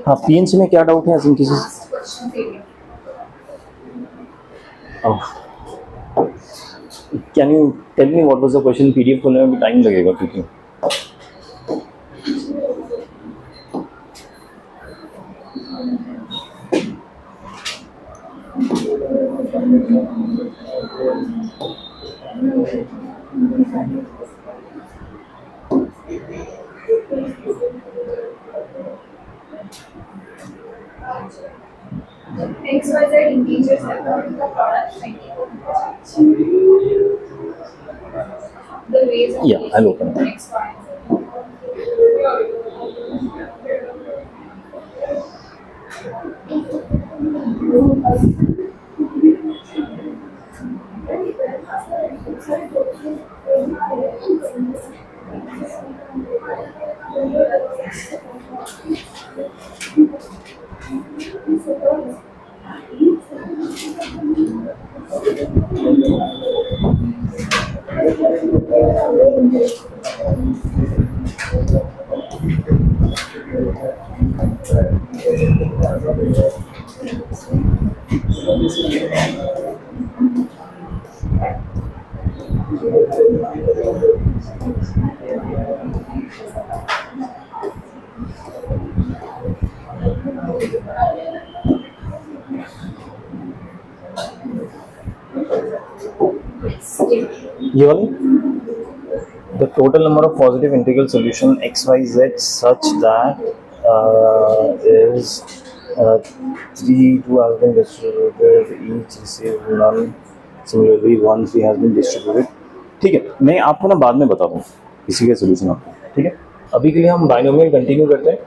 हाँ, पीएनसी में क्या डाउट है as in cases? Can you tell me what was the question? PDF खोलने में भी टाइम लगेगा क्योंकि XYZ integers are the product 24. The ways of Yeah, I'll open it. X, Y, ये वाली the total number of positive integral solution xyz such that is 3 2 has been distributed, each received none, similarly 1 3 has been distributed. ठीक है, मैं आपको ना बाद में बता दूँ इसी के सोल्यूशन आपको, ठीक है? अभी के लिए हम बाइनोमियल कंटिन्यू करते हैं।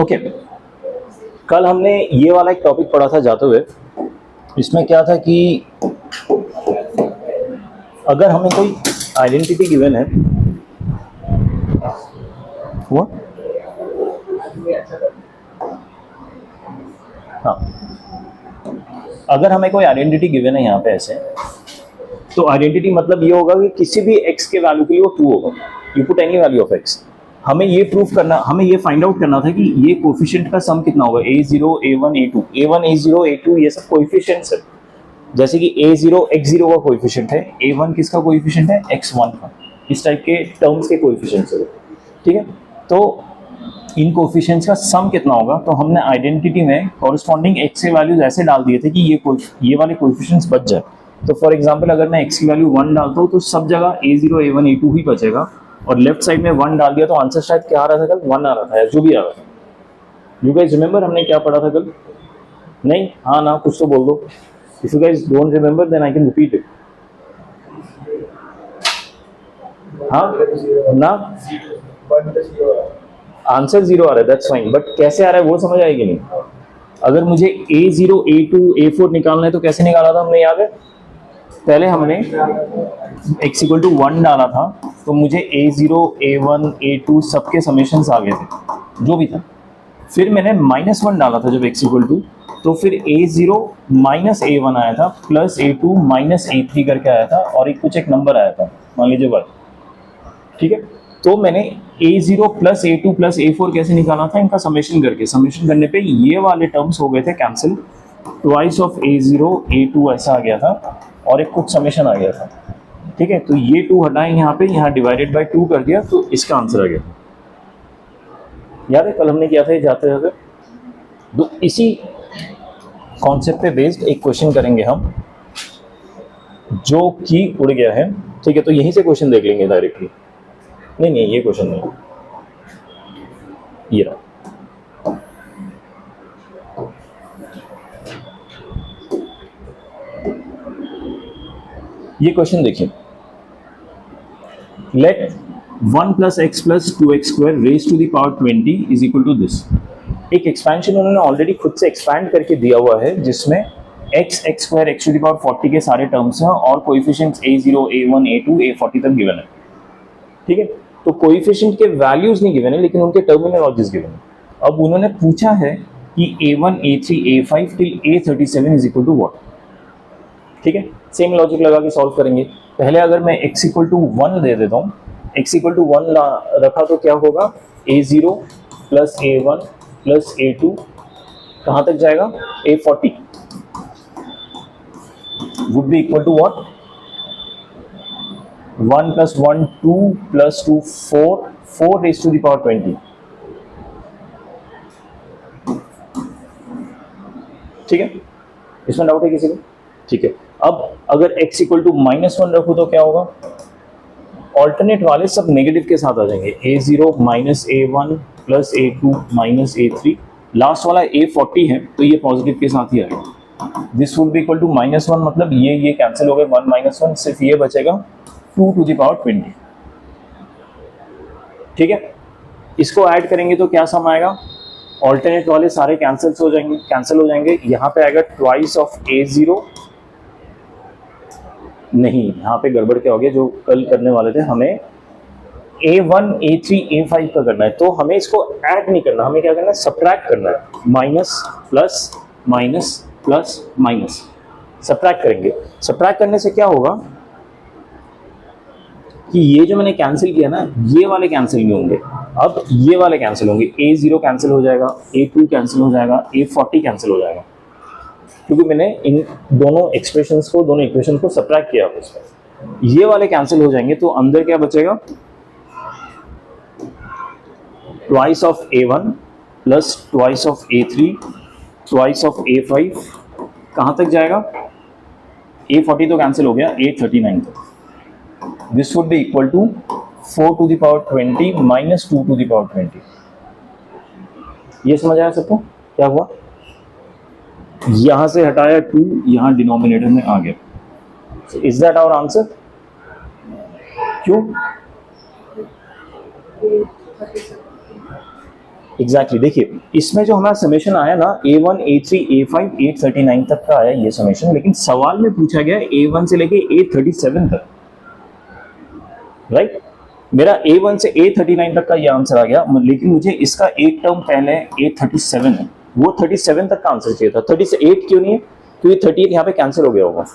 ओके, कल हमने ये वाला एक टॉपिक पढ़ा था जाते हुए। इसमें क्या था कि अगर हमें कोई आइडेंटिटी गिवन है, हुआ? हाँ, अगर हमें कोई आइडेंटिटी गिवन है यहाँ पे ऐसे, तो आइडेंटिटी मतलब ये होगा कि किसी भी x के वैल्यू के लिए वो 2 होगा। You put any value of x। हमें ये प्रूफ करना, हमें ये फाइंड आउट करना था कि ये कोफिशिएंट का सम कितना होगा। a0 a1 a2 a1 a0 a2 ये सब कोएफिशिएंट्स है। जैसे कि a0 x0 का कोएफिशिएंट है, a1 किसका कोएफिशिएंट है, x1 का। इस टाइप के टर्म्स के कोएफिशिएंट्स है, ठीक है? तो इन कोएफिशिएंट्स का सम कितना होगा, तो हमने आइडेंटिटी में कॉरस्पॉन्डिंग x के वैल्यूज ऐसे डाल दिए थे कि ये वाले कोएफिशिएंट्स बच जाए। तो फॉर एग्जांपल अगर मैं x की वैल्यू 1 डालता हूँ तो सब जगह a0 a1 a2 ही बचेगा, और लेफ्ट साइड में 1 डाल दिया तो आंसर शायद क्या आ रहा था कल, 1 आ रहा था, जो भी आ रहा था। यू गाइस रिमेंबर हमने क्या पढ़ा था कल? नहीं, हाँ ना, कुछ तो बोल दो। If you guys don't remember then I can repeat it. हाँ ना, आंसर 0 आ रहा है, दैट्स फाइन, बट कैसे आ रहा है वो समझ आएगी नहीं। अगर मुझे a0 a2 a4 निकालना है तो कैसे निकाला था हमने, याद है? पहले हमने x इक्वल टू 1 डाला था, तो मुझे a0, a1, a2 सबके समेशंस आ गए थे, जो भी था। फिर मैंने -1 डाला था जब x इक्वल टू, तो फिर a0 माइनस a1 आया था, प्लस a2 माइनस a3 करके आया था, और एक नंबर आया था, मान लीजिए 1। ठीक है, तो मैंने a0 plus a2 plus a4 कैसे निकाला था, इनका समेशन करके। समेशन करने पे ये वाले टर्म्स हो गए थे cancel, twice of a0 a2 ऐसा आ गया था, और एक कुछ समेशन आ गया था। ठीक है, तो ये 2 हटाएं यहाँ पे, यहाँ डिवाइडेड बाय 2 कर दिया, तो इसका आंसर आ गया। याद है कल हमने किया था ये जाते जाते। तो इसी कॉन्सेप्ट पे बेस्ड एक क्वेश्चन करेंगे हम, जो कि उड़ गया है। ठीक है, तो यहीं से क्वेश्चन देख लेंगे डायरेक्टली। नहीं, ये क्वेश्चन नहीं, ये रहा। ये क्वेश्चन देखिए, let 1 plus x plus 2x square raise to the power 20 is equal to this. एक एक्सपेंशन उन्होंने ऑलरेडी खुद से एक्सपैंड करके दिया हुआ है, जिसमें x square x to the power 40 के सारे टर्म्स हैं, और coefficients a0, a1, a2, a40 तक गिवन है। ठीक है, तो कोएफिशिएंट के वैल्यूज नहीं गिवन है, लेकिन उनके टर्मिनोलॉजीज गिवन है। अब उन्होंने पूछा है कि a1, a3, a5 till a37 is equal to what. ठीक है, सेम लॉजिक लगा के सॉल्व करेंगे। पहले अगर मैं x इक्वल टू 1 दे देता हूँ, x इक्वल टू 1 रखा तो क्या होगा, a0 plus a1 plus a2 कहाँ तक जाएगा, a40 would be equal to what, 1 plus 1 2 plus 2 4 raised to the power 20। ठीक है, इसमें डाउट है किसी को? ठीक है, अब अगर x इक्वल टू -1 रखूँ तो क्या होगा, ऑल्टरनेट वाले सब नेगेटिव के साथ आ जाएंगे, a0 minus a1 plus a2 minus a3, last वाला a40 है तो ये पॉजिटिव के साथ ही आएगा। This would be equal to -1, मतलब ये कैंसिल हो गए, 1 - 1, सिर्फ ये बचेगा 2 टू द पावर 20। ठीक है, इसको ऐड करेंगे तो क्या सम आएगा, ऑल्टरनेट वाले सारे कैंसिल हो जाएंगे। यहाँ पे आएगा ट्वाइस ऑफ a0, नहीं यहाँ पे गड़बड़ क्या हो गया, जो कल करने वाले थे हमें a1, a3, a5 का करना है, तो हमें इसको ऐड नहीं करना, हमें क्या करना है, सब्ट्रैक्ट करना है। Minus plus minus plus minus subtract करेंगे। सब्ट्रैक्ट करने से क्या होगा कि ये जो मैंने कैंसिल किया ना, ये वाले कैंसिल नहीं होंगे, अब ये वाले कैंसिल होंगे। a0 कैंसिल हो जाएगा, a2 कैंसिल हो जाएगा, a40 कैंसिल हो जाएगा, क्योंकि मैंने इन दोनों एक्सप्रेशंस को, दोनों इक्वेशन को सब्ट्रैक्ट किया उसमें। ये वाले कैंसिल हो जाएंगे, तो अंदर क्या बचेगा, twice of a1 plus twice of a3 twice of a5 कहाँ तक जाएगा, a40 तो कैंसिल हो गया, a39 तक। This would be equal to 4 to the power 20 minus 2 to the power 20। ये समझ आया सबको क्या हुआ, यहां से हटाया 2, यहां डिनोमिनेटर में आ गया। Is that our answer? क्यों? एग्जैक्टली, देखिए इसमें जो हमारा समेशन आया ना, a1, a3, a5, a39 तक का आया ये समेशन, लेकिन सवाल में पूछा गया a1 से लेके a37 तक, राइट? मेरा a1 से a39 तक का ये आंसर आ गया, लेकिन मुझे इसका एक टर्म पहले a37 है, वो 37 तक का आंसर चाहिए था। 38 क्यों नहीं है, क्योंकि 38 यहाँ पे कैंसिल हो गया होगा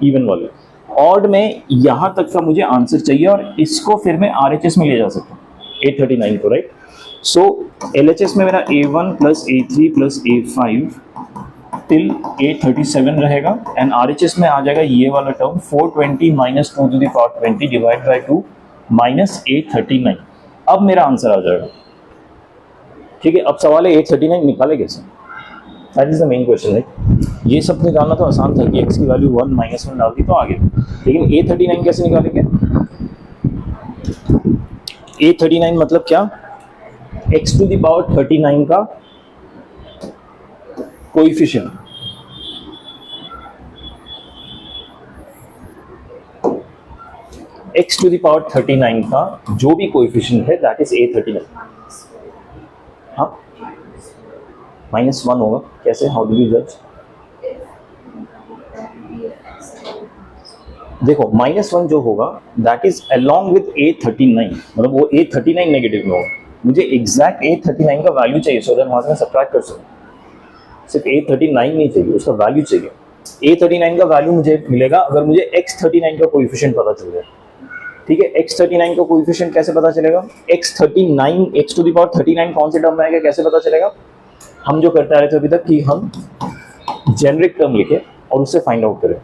इवन वाले। ऑड में यहाँ तक का मुझे आंसर चाहिए, और इसको फिर मैं RHS में ले जा सकता हूँ a39 को, राइट? सो LHS में मेरा a1 plus a3 plus a5 till a37 रहेगा, एंड RHS में आ जाएगा ये वाला term 420 minus 2 to the power 20 divide by 2 minus a39। अब मेरा आंसर आ जाएगा। ठीक है, अब सवाल है a39 निकाले कैसे, that is the main question है। ये सब निकालना तो आसान था कि x की वैल्यू 1 - 1 डाल दी तो आ गया, लेकिन a39 कैसे निकालेंगे? a39 मतलब क्या, x टू द पावर 39 का coefficient, x to the power 39 का जो भी कोएफिशिएंट है दैट इज a39। हाँ, -1 होगा कैसे, हाउ डू यू जज? देखो -1 जो होगा that is along with A39, मतलब वो A39 नेगेटिव में होगा। मुझे एग्जैक्ट A39 का वैल्यू चाहिए सो दैट वहां से मैं सब्ट्रैक्ट कर सकूं। सिर्फ A39 नहीं चाहिए, उसका वैल्यू चाहिए। A39 का वैल्यू मुझे मिलेगा अगर मुझे X39 का कोएफिशिएंट पता चल जाए। ठीक है, X39 का कोएफिशिएंट कैसे पता चलेगा? X39 x to the power 39 कौन से टर्म में आएगा, कैसे पता चलेगा? हम जो करते आ रहे थे अभी तक कि हम जेनरिक टर्म लिखे और उससे फाइंड आउट करें।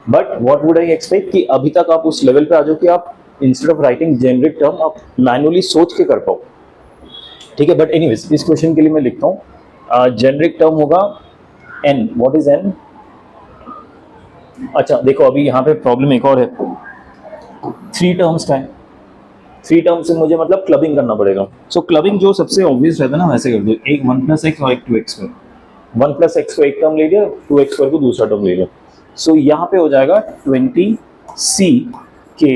But what would I expect कि अभी तक आप उस लेवल पे आ जाओ कि आप instead of writing generic term आप मैनुअली सोच के कर पाओ। ठीक है, बट एनीवेज इस क्वेश्चन के लिए मैं लिखता हूँ जेनरिक टर्म होगा n। What is n? अच्छा देखो अभी यहाँ पे प्रॉब्लम एक और है, 3 टर्म्स का है। 3 टर्म से मुझे मतलब क्लबिंग करना पड़ेगा। सो क्लबिंग जो सबसे ऑब्वियस रहता है ना वैसे कर दो, एक 1+x और एक 2x। 1+x को एक टर्म ले लिया, 2x को दूसरा टर्म ले लिया। सो यहाँ पे हो जाएगा 20c के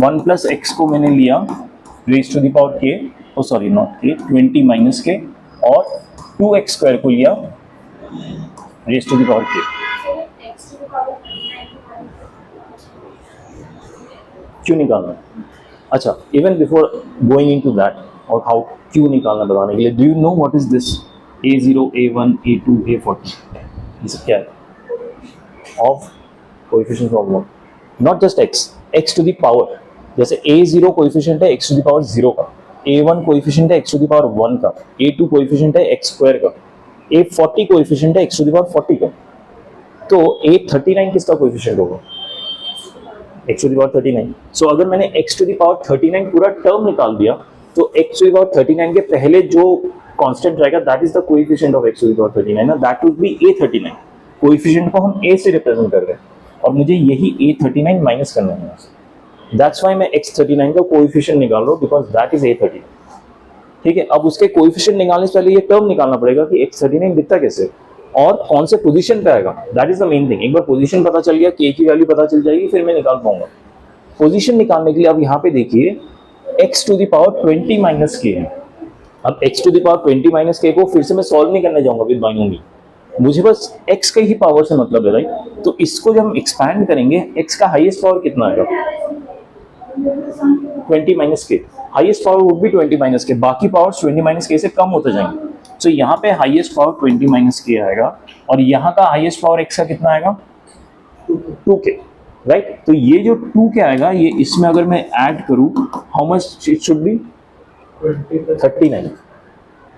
1+x को मैंने लिया raise to the power k, oh sorry not k, 20 - k, और 2x² को लिया raise to the power k। X to the power 39 क्यों निकालना? अच्छा, even before going into that और हाउ क्यों निकालना बताने के लिए, do you know what is this A0 A1 A2 A40? ये सब क्या है? Of coefficient of one, not just x to the power. जैसे A0 कोएफिशिएंट है x टू द पावर 0 का, A1 कोएफिशिएंट है x टू द पावर 1 का, A2 coefficient है x² का, A40 कोएफिशिएंट है x टू द पावर 40 का। तो A39 किसका कोएफिशिएंट होगा? x to the power 39। So अगर मैंने x टू द पावर 39 पूरा टर्म निकाल दिया तो x टू द पावर 39 के पहले जो कांस्टेंट रहेगा that is the coefficient of x to the power 39 ना, that would be A39। Coefficient को हम a से रिप्रेजेंट कर रहे हैं और मुझे यही A39 माइनस करना है। दैट्स व्हाई मैं X39 का कोएफिशिएंट निकाल रहा हूं बिकॉज़ दैट इज A39। ठीक है, अब उसके कोएफिशिएंट निकालने से पहले ये टर्म निकालना पड़ेगा कि X39 दिखता कैसे और कौन से पोजीशन पे आएगा। That is the main thing. एक बार पोजीशन पता चल गया, k की वैल्यू पता चल जाएगी, फिर मैं निकाल पाऊंगा। पोजीशन निकालने के लिए अब यहाँ पे देखिए x to the power 20 - k है। अब x to the power 20 - k को फिर से मैं सॉल्व नहीं करने जाऊंगा विद बाइनोमियल, मुझे बस x के ही पावर से मतलब है, राइट? तो इसको जब हम एक्सपैंड करेंगे x का हाईएस्ट पावर कितना आएगा? 20 - k। Highest power would be 20 - k, बाकी पावर्स 20 - k से कम होते जाएंगे। तो यहाँ पे हाईएस्ट पावर 20 - k आएगा और यहाँ का हाईएस्ट पावर x का कितना आएगा? 2k, right? तो ये जो 2k आएगा ये इसमें अगर मैं ऐड करूं, how much it should be? 39।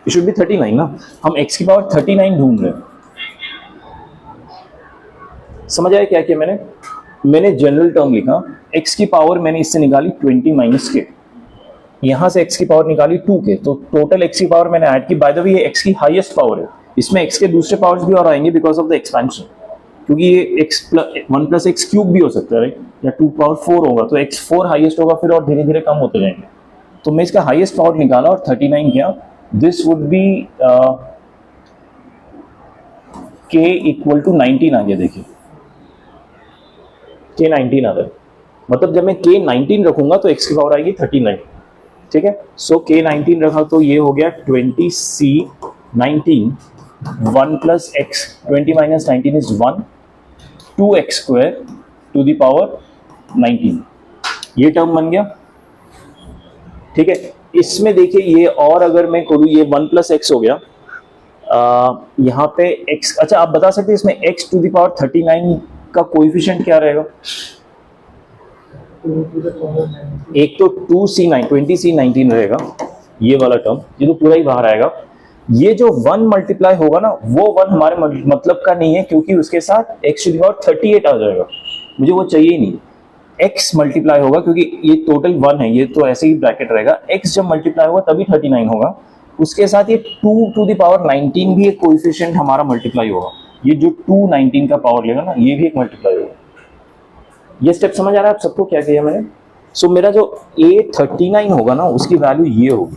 It should be 39 ना। हम x की पावर 39 ढूंढ रहे हैं। समझ आया क्या किया मैंने जनरल टर्म लिखा, x की पावर मैंने इससे निकाली 20 - k, यहां से x की पावर निकाली 2k, तो टोटल x की पावर मैंने ऐड की। बाय द वे ये x की हाईएस्ट पावर है, इसमें x के दूसरे पावर्स भी और आएंगे बिकॉज ऑफ द एक्सपेंशन, क्योंकि ये 1+x³ भी हो सकता है, राइट? या 2⁴ होगा, तो x4 हाईएस्ट होगा फिर और धीरे धीरे कम होते जाएंगे। तो मैं इसका हाईएस्ट पावर निकाला और 39 किया। दिस वुड बी k = 19 आ गया। देखिए k 19 आ गया, मतलब जब मैं k 19 रखूंगा तो x की पावर आएगी 39। ठीक है, सो k 19 रखा तो ये हो गया 20c 19 1+x, 20 - 19 is 1, 2x² to the power 19, ये टर्म बन गया। ठीक है, इसमें देखिए ये और अगर मैं करूँ, ये 1+x हो गया, यहाँ पे x, अच्छा आप बता सकते हैं इसमें x टू द पावर 39 का कोएफिशिएंट क्या रहेगा? एक तो 20c 19 रहेगा, ये वाला टर्म, ये तो पूरा ही बाहर आएगा। ये जो 1 मल्टीप्लाई होगा ना, वो 1 हमारे मतलब का नहीं है, क्योंकि उसके साथ x टू द पावर 38 आ जाएगा, मुझे वो चाहिए ही नहीं। x मल्टीप्लाई होगा क्योंकि ये टोटल 1 है, ये तो ऐसे ही ब्रैकेट रहेगा। x जब मल्टीप्लाई होगा तभी 39 होगा, उसके साथ ये 2 टू द पावर 19 भी एक कोएफिशिएंट हमारा मल्टीप्लाई होगा। ये जो 2 19 का पावर लेगा ना, ये भी एक मल्टीप्लाई होगा। ये स्टेप समझ आ रहा है आप सबको क्या किया मैंने? सो मेरा जो A39 होगा ना, उसकी वैल्यू ये होगी।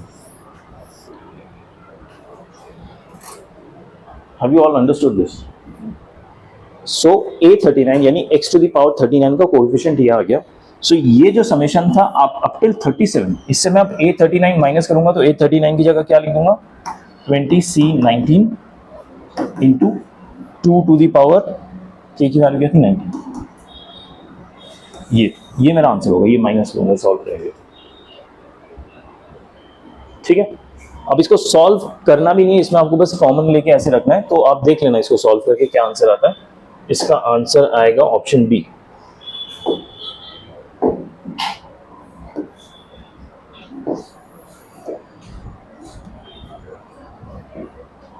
Have you all understood this? So A39 यानी x टू द पावर 39 का कोएफिशिएंट ये आ गया। सो ये जो समेशन था आप अप टिल 37, इससे मैं अब A39 माइनस करूंगा तो A39 की जगह क्या लिख दूंगा? 20c 19 into 2 to the power k की वैल्यू क्या थी? 19। ये मेरा आंसर होगा, ये माइनस लूंगा, सॉल्व करेंगे। ठीक है, अब इसको सॉल्व करना भी नहीं है, इसमें आपको बस कॉमन लेके ऐसे रखना है, तो आप देख लेना इसको सॉल्व करके क्या आंसर आता है। इसका आंसर आएगा ऑप्शन बी।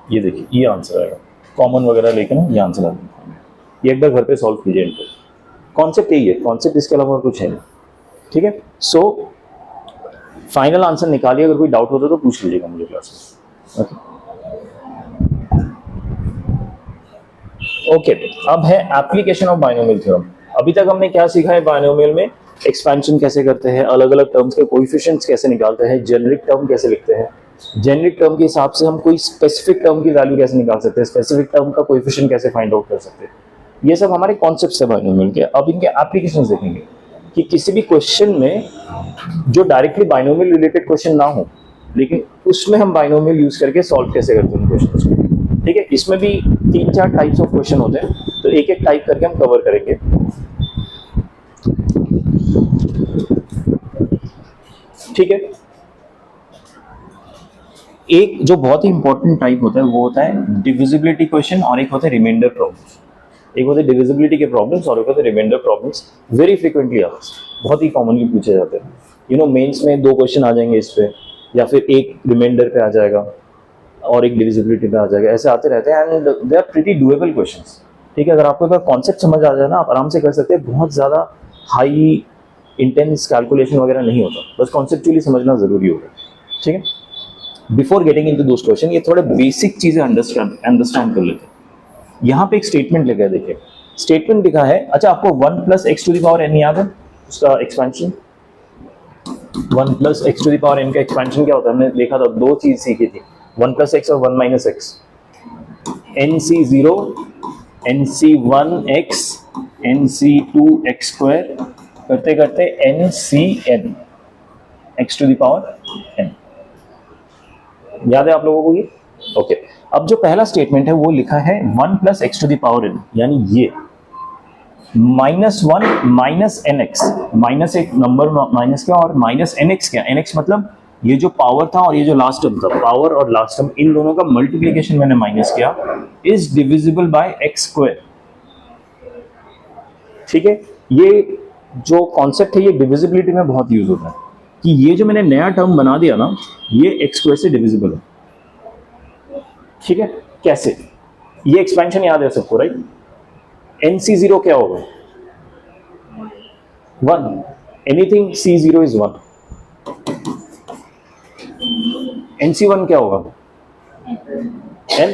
ये देखिए, ये आंसर आएगा, कॉमन वगैरह लेके ना ये आंसर आएगा। ये एक बार घर पे सॉल्व कीजिए इनको। कॉन्सेप्ट यही है, कॉन्सेप्ट इसके अलावा और कुछ है नहीं। ठीक है, सो फाइनल आंसर निकालिए, अगर कोई डाउट होता तो पूछ लीजिएगा मुझे क्लास में। ओके, अब है एप्लीकेशन ऑफ बाइनोमियल थ्योरम। अभी तक हमने क्या सीखा है, बाइनोमियल में एक्सपेंशन कैसे करते हैं, अलग अलग टर्म्स के कोएफिशिएंट्स कैसे निकालते हैं, जेनेरिक टर्म कैसे लिखते हैं, जेनेरिक टर्म के हिसाब से हम कोई स्पेसिफिक टर्म की वैल्यू कैसे निकाल सकते हैं, स्पेसिफिक टर्म का कोएफिशिएंट कैसे फाइंड आउट कर सकते हैं। ये सब हमारे कॉन्सेप्ट्स है बाइनोमियल के। अब इनके एप्लीकेशंस देखेंगे कि किसी भी क्वेश्चन में जो डायरेक्टली बाइनोमियल रिलेटेड क्वेश्चन ना हो, लेकिन उसमें हम बाइनोमियल यूज करके सॉल्व कैसे करते हैं क्वेश्चंस को। ठीक है, इसमें भी 3-4 टाइप्स ऑफ क्वेश्चन होते हैं, तो एक एक टाइप करके हम कवर करेंगे। ठीक है, एक जो बहुत ही इंपॉर्टेंट टाइप होता है वो होता है डिविजिबिलिटी क्वेश्चन, और एक होता है रिमाइंडर प्रॉब्लम्स। एक होते हैं डिविजिबिलिटी के प्रॉब्लम्स और एक होते हैं रिमाइंडर प्रॉब्लम्स। वेरी फ्रीक्वेंटली बहुत ही कॉमनली पूछे जाते हैं। यू नो, मेंस में 2 क्वेश्चन आ जाएंगे इस पे, या फिर एक रिमाइंडर पे आ जाएगा और एक डिविजिबिलिटी पे आ जाएगा, ऐसे आते रहते हैं and they are pretty doable questions. ठीक है, अगर आपको एक कॉन्सेप्ट समझ आ जाए ना, आप आराम से कर सकते हैं, बहुत ज़्यादा हाई इंटेंस कैलकुलेशन वगैरह नहीं होता, बस कॉन्सेप्चुअली समझना ज़रूरी होगा। ठीक है, before getting into those question ये थोड़े बेसिक चीज़ें अंडरस्टैंड कर लेते हैं। यहाँ पे एक स्टेटमेंट लिखा है, देखिए स्टेटमेंट लिखा है। अच्छा, आपको 1 + x⁴n याद है उसका एक्सपेंशन? 1 + x⁴n का एक्सपेंशन क्या होता है? हमने देखा था, 2 चीज सीखी थी, 1 + x और 1 - x। nc0, nc1x, nc2x² करते करते ncn x⁴n। याद है आप लोगों को ये? ओके, अब जो पहला स्टेटमेंट है वो लिखा है 1 + x⁴n, यानी ये -1 - nx, माइनस एक नंबर माइनस क्या और -nx क्या, nx मतलब ये जो पावर था और ये जो लास्ट टर्म था, पावर और लास्ट टर्म, इन दोनों का मल्टीप्लिकेशन मैंने माइनस किया, इज डिविजिबल बाय x²। ठीक है, ये जो कॉन्सेप्ट है ये डिविजिबिलिटी में बहुत यूज होता है कि ये जो मैंने नया टर्म बना दिया ना, ये x² से डिविजिबल है। ठीक है, कैसे? ये एक्सपेंशन याद है सबको, राइट? nc0 क्या होगा? 1, एनीथिंग c0 इज 1। nc1 क्या होगा? n।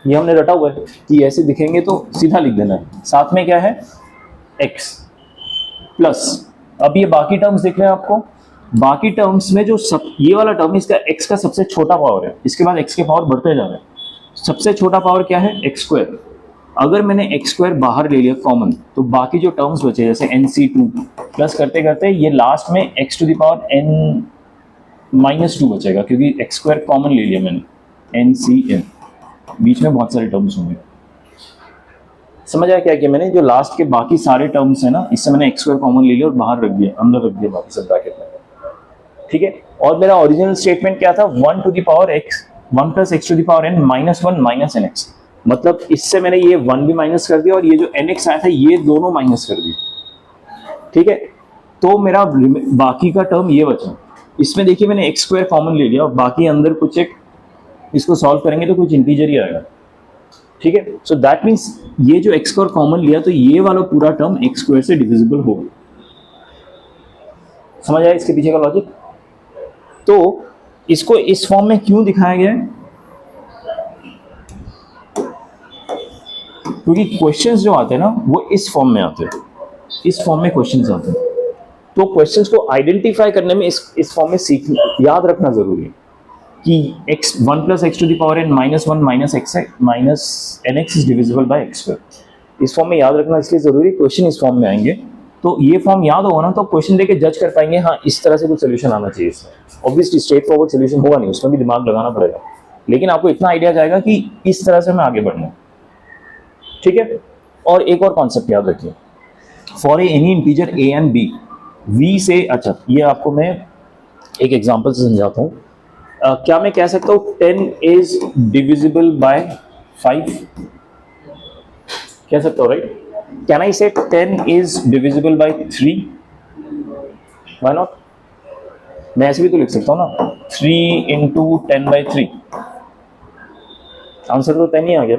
ये हमने रटा हुआ है कि ऐसे दिखेंगे तो सीधा लिख देना है, साथ में क्या है? x प्लस, अब ये बाकी टर्म्स दिख रहे हैं आपको, बाकी टर्म्स में जो ये वाला टर्म, इसका x का सबसे छोटा पावर है, इसके बाद x के पावर बढ़ते जा रहे हैं। सबसे छोटा पावर क्या है? x²। अगर मैंने x² बाहर ले लिया कॉमन, तो बाकी जो टर्म्स बचे जैसे nc2 प्लस करते करते ये लास्ट में x⁴n -2 बचेगा, क्योंकि x² कॉमन ले लिया मैंने, ncn। बीच में बहुत सारे टर्म्स होंगे। समझ आया क्या कि मैंने जो लास्ट के बाकी सारे टर्म्स है ना, इससे मैंने x² कॉमन ले लिया और बाहर रख दिया, अंदर रख दिया बाकी सब ब्रैकेट में। ठीक है, और मेरा ओरिजिनल स्टेटमेंट क्या था? 1 + x⁴n -1 - nx। मतलब इससे मैंने ये 1 भी माइनस कर दिया और ये जो nx आया था ये दोनों माइनस कर दिए। ठीक है, तो मेरा बाकी का टर्म ये बचा। इसमें देखिए मैंने x² कॉमन ले लिया और बाकी अंदर कुछ एक, इसको सॉल्व करेंगे तो कुछ इंटीजर ही आएगा। ठीक है, सो दैट मीन्स ये जो x² कॉमन लिया तो ये वाला पूरा टर्म x² से डिविजिबल होगा। समझ आया इसके पीछे का लॉजिक? तो इसको इस फॉर्म में क्यों दिखाया गया है? क्योंकि क्वेश्चंस जो आते हैं ना वो इस फॉर्म में आते हैं, इस फॉर्म में क्वेश्चंस आते हैं। तो क्वेश्चंस को आइडेंटिफाई करने में इस फॉर्म में याद रखना जरूरी है कि 1 + x⁴n -1 - nx is divisible bye x²। इस फॉर्म में याद रखना इसलिए जरूरी, क्वेश्चन इस फॉर्म में आएंगे तो ये फॉर्म याद होगा ना, तो क्वेश्चन देके जज कर पाएंगे, हाँ इस तरह से कुछ सोल्यूशन आना चाहिए इसमें। ऑब्वियसली स्ट्रेट फॉरवर्ड सोल्यूशन होगा नहीं, उसमें भी दिमाग लगाना पड़ेगा, लेकिन आपको इतना आइडिया जाएगा कि इस तरह से मैं आगे बढ़ना। ठीक है, और एक और कॉन्सेप्ट याद रखिए, for any integer a and b, v से, अच्छा ये आपको मैं एक एग्जांपल से समझाता हूँ। क्या मैं कह सकता हूँ 10 इज डिविजिबल बाय 5? कह सकता हूँ, राइट? कैन आई से 10 is divisible bye 3? Why not? मैं ऐसे भी तो लिख सकता हूँ ना, 3 इंटू 10/3, आंसर तो 10 ही आ गया।